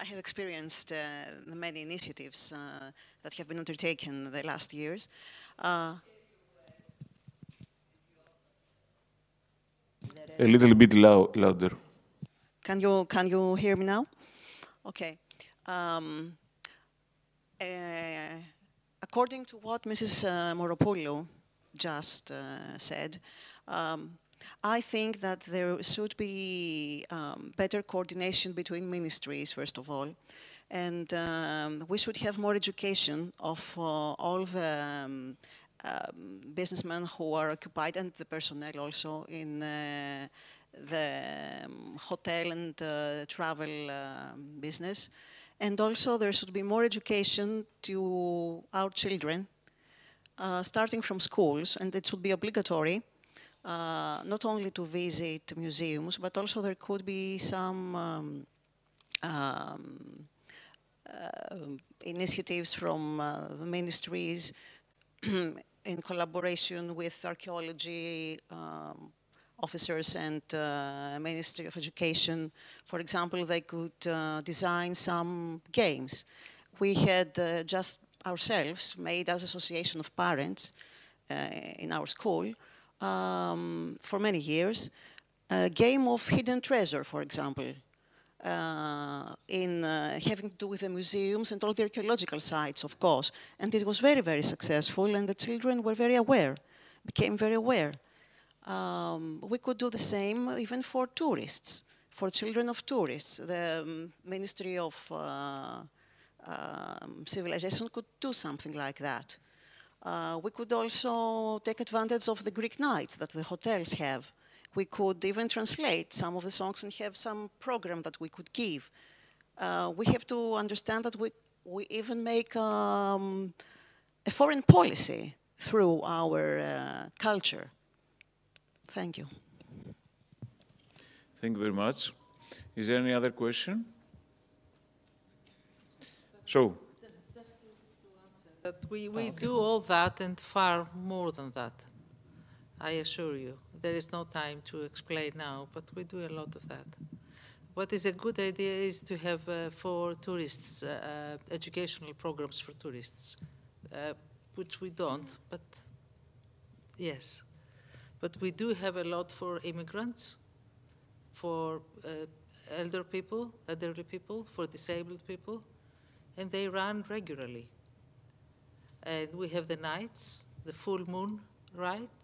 have experienced the many initiatives that have been undertaken the last years. A little bit louder. Can you hear me now? Okay. According to what Mrs. Moropoulou just said, I think that there should be better coordination between ministries, first of all, and we should have more education of all the businessmen who are occupied and the personnel also in the hotel and travel business. And also there should be more education to our children, starting from schools, and it should be obligatory. Not only to visit museums, but also there could be some initiatives from the ministries in collaboration with archaeology officers and Ministry of Education. For example, they could design some games. We had just ourselves made as Association of Parents in our school for many years, a game of hidden treasure, for example, in having to do with the museums and all the archaeological sites, of course. And it was very, very successful, and the children were very aware, became very aware. We could do the same even for tourists, for children of tourists. The Ministry of Civilization could do something like that. We could also take advantage of the Greek nights that the hotels have. We could even translate some of the songs and have some program that we could give. We have to understand that we even make a foreign policy through our culture. Thank you. Thank you very much. Is there any other question? So. That we do all that and far more than that, I assure you. There is no time to explain now, but we do a lot of that. what is a good idea is to have for tourists, educational programs for tourists, which we don't, but yes. But we do have a lot for immigrants, for elderly people, for disabled people, and they run regularly. And we have the nights, the full moon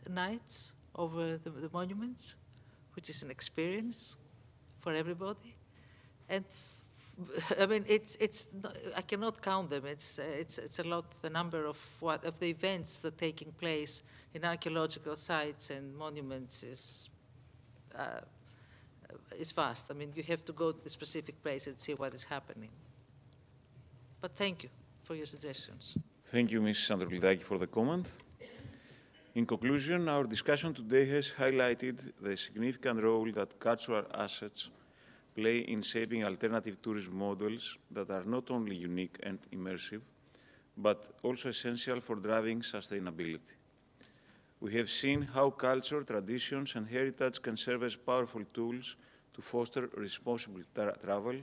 nights over the monuments, which is an experience for everybody. And I mean, I cannot count them. It's a lot. The number of the events that are taking place in archaeological sites and monuments is vast. I mean, you have to go to the specific place and see what is happening. But thank you for your suggestions. Thank you, Ms. Androulidaki, for the comment. In conclusion, our discussion today has highlighted the significant role that cultural assets play in shaping alternative tourism models that are not only unique and immersive, but also essential for driving sustainability. We have seen how culture, traditions, and heritage can serve as powerful tools to foster responsible travel,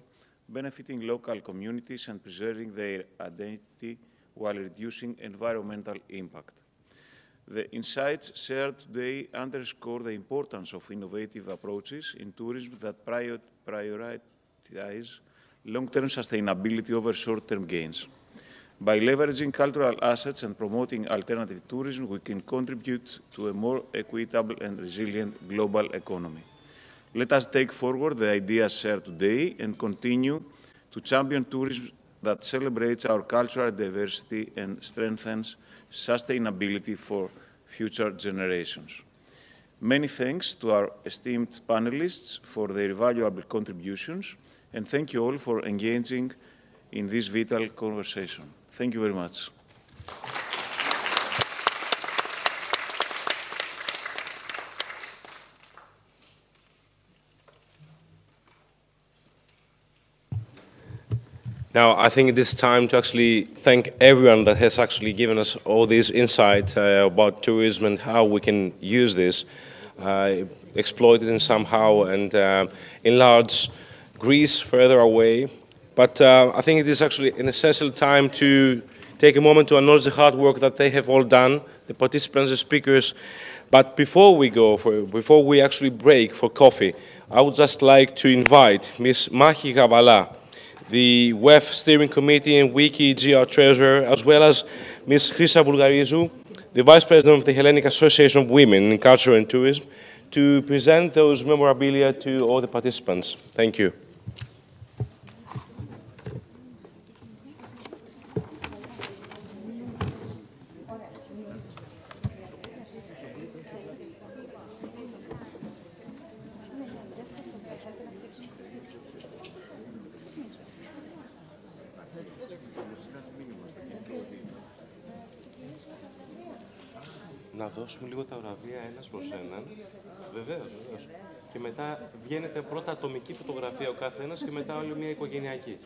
benefiting local communities and preserving their identity while reducing environmental impact. The insights shared today underscore the importance of innovative approaches in tourism that prioritize long-term sustainability over short-term gains. By leveraging cultural assets and promoting alternative tourism, we can contribute to a more equitable and resilient global economy. Let us take forward the ideas shared today and continue to champion tourism that celebrates our cultural diversity and strengthens sustainability for future generations. Many thanks to our esteemed panelists for their valuable contributions, and thank you all for engaging in this vital conversation. Thank you very much. Now, I think it is time to actually thank everyone that has actually given us all these insights about tourism and how we can use this, exploit it in somehow, and enlarge Greece further away. But I think it is actually an essential time to take a moment to acknowledge the hard work that they have all done, the participants, the speakers. But before we actually break for coffee, I would just like to invite Ms. Machi Gavala, the WEF Steering Committee and WICCI GR Treasurer, as well as Ms. Chrisa Bulgarizou, the Vice President of the Hellenic Association of Women in Culture and Tourism, to present those memorabilia to all the participants. Thank you. Να δώσουμε λίγο τα βραβεία ένας προς έναν. Βεβαίως, βεβαίως. Και μετά βγαίνετε πρώτα ατομική φωτογραφία ο καθένας και μετά όλη μια οικογενειακή.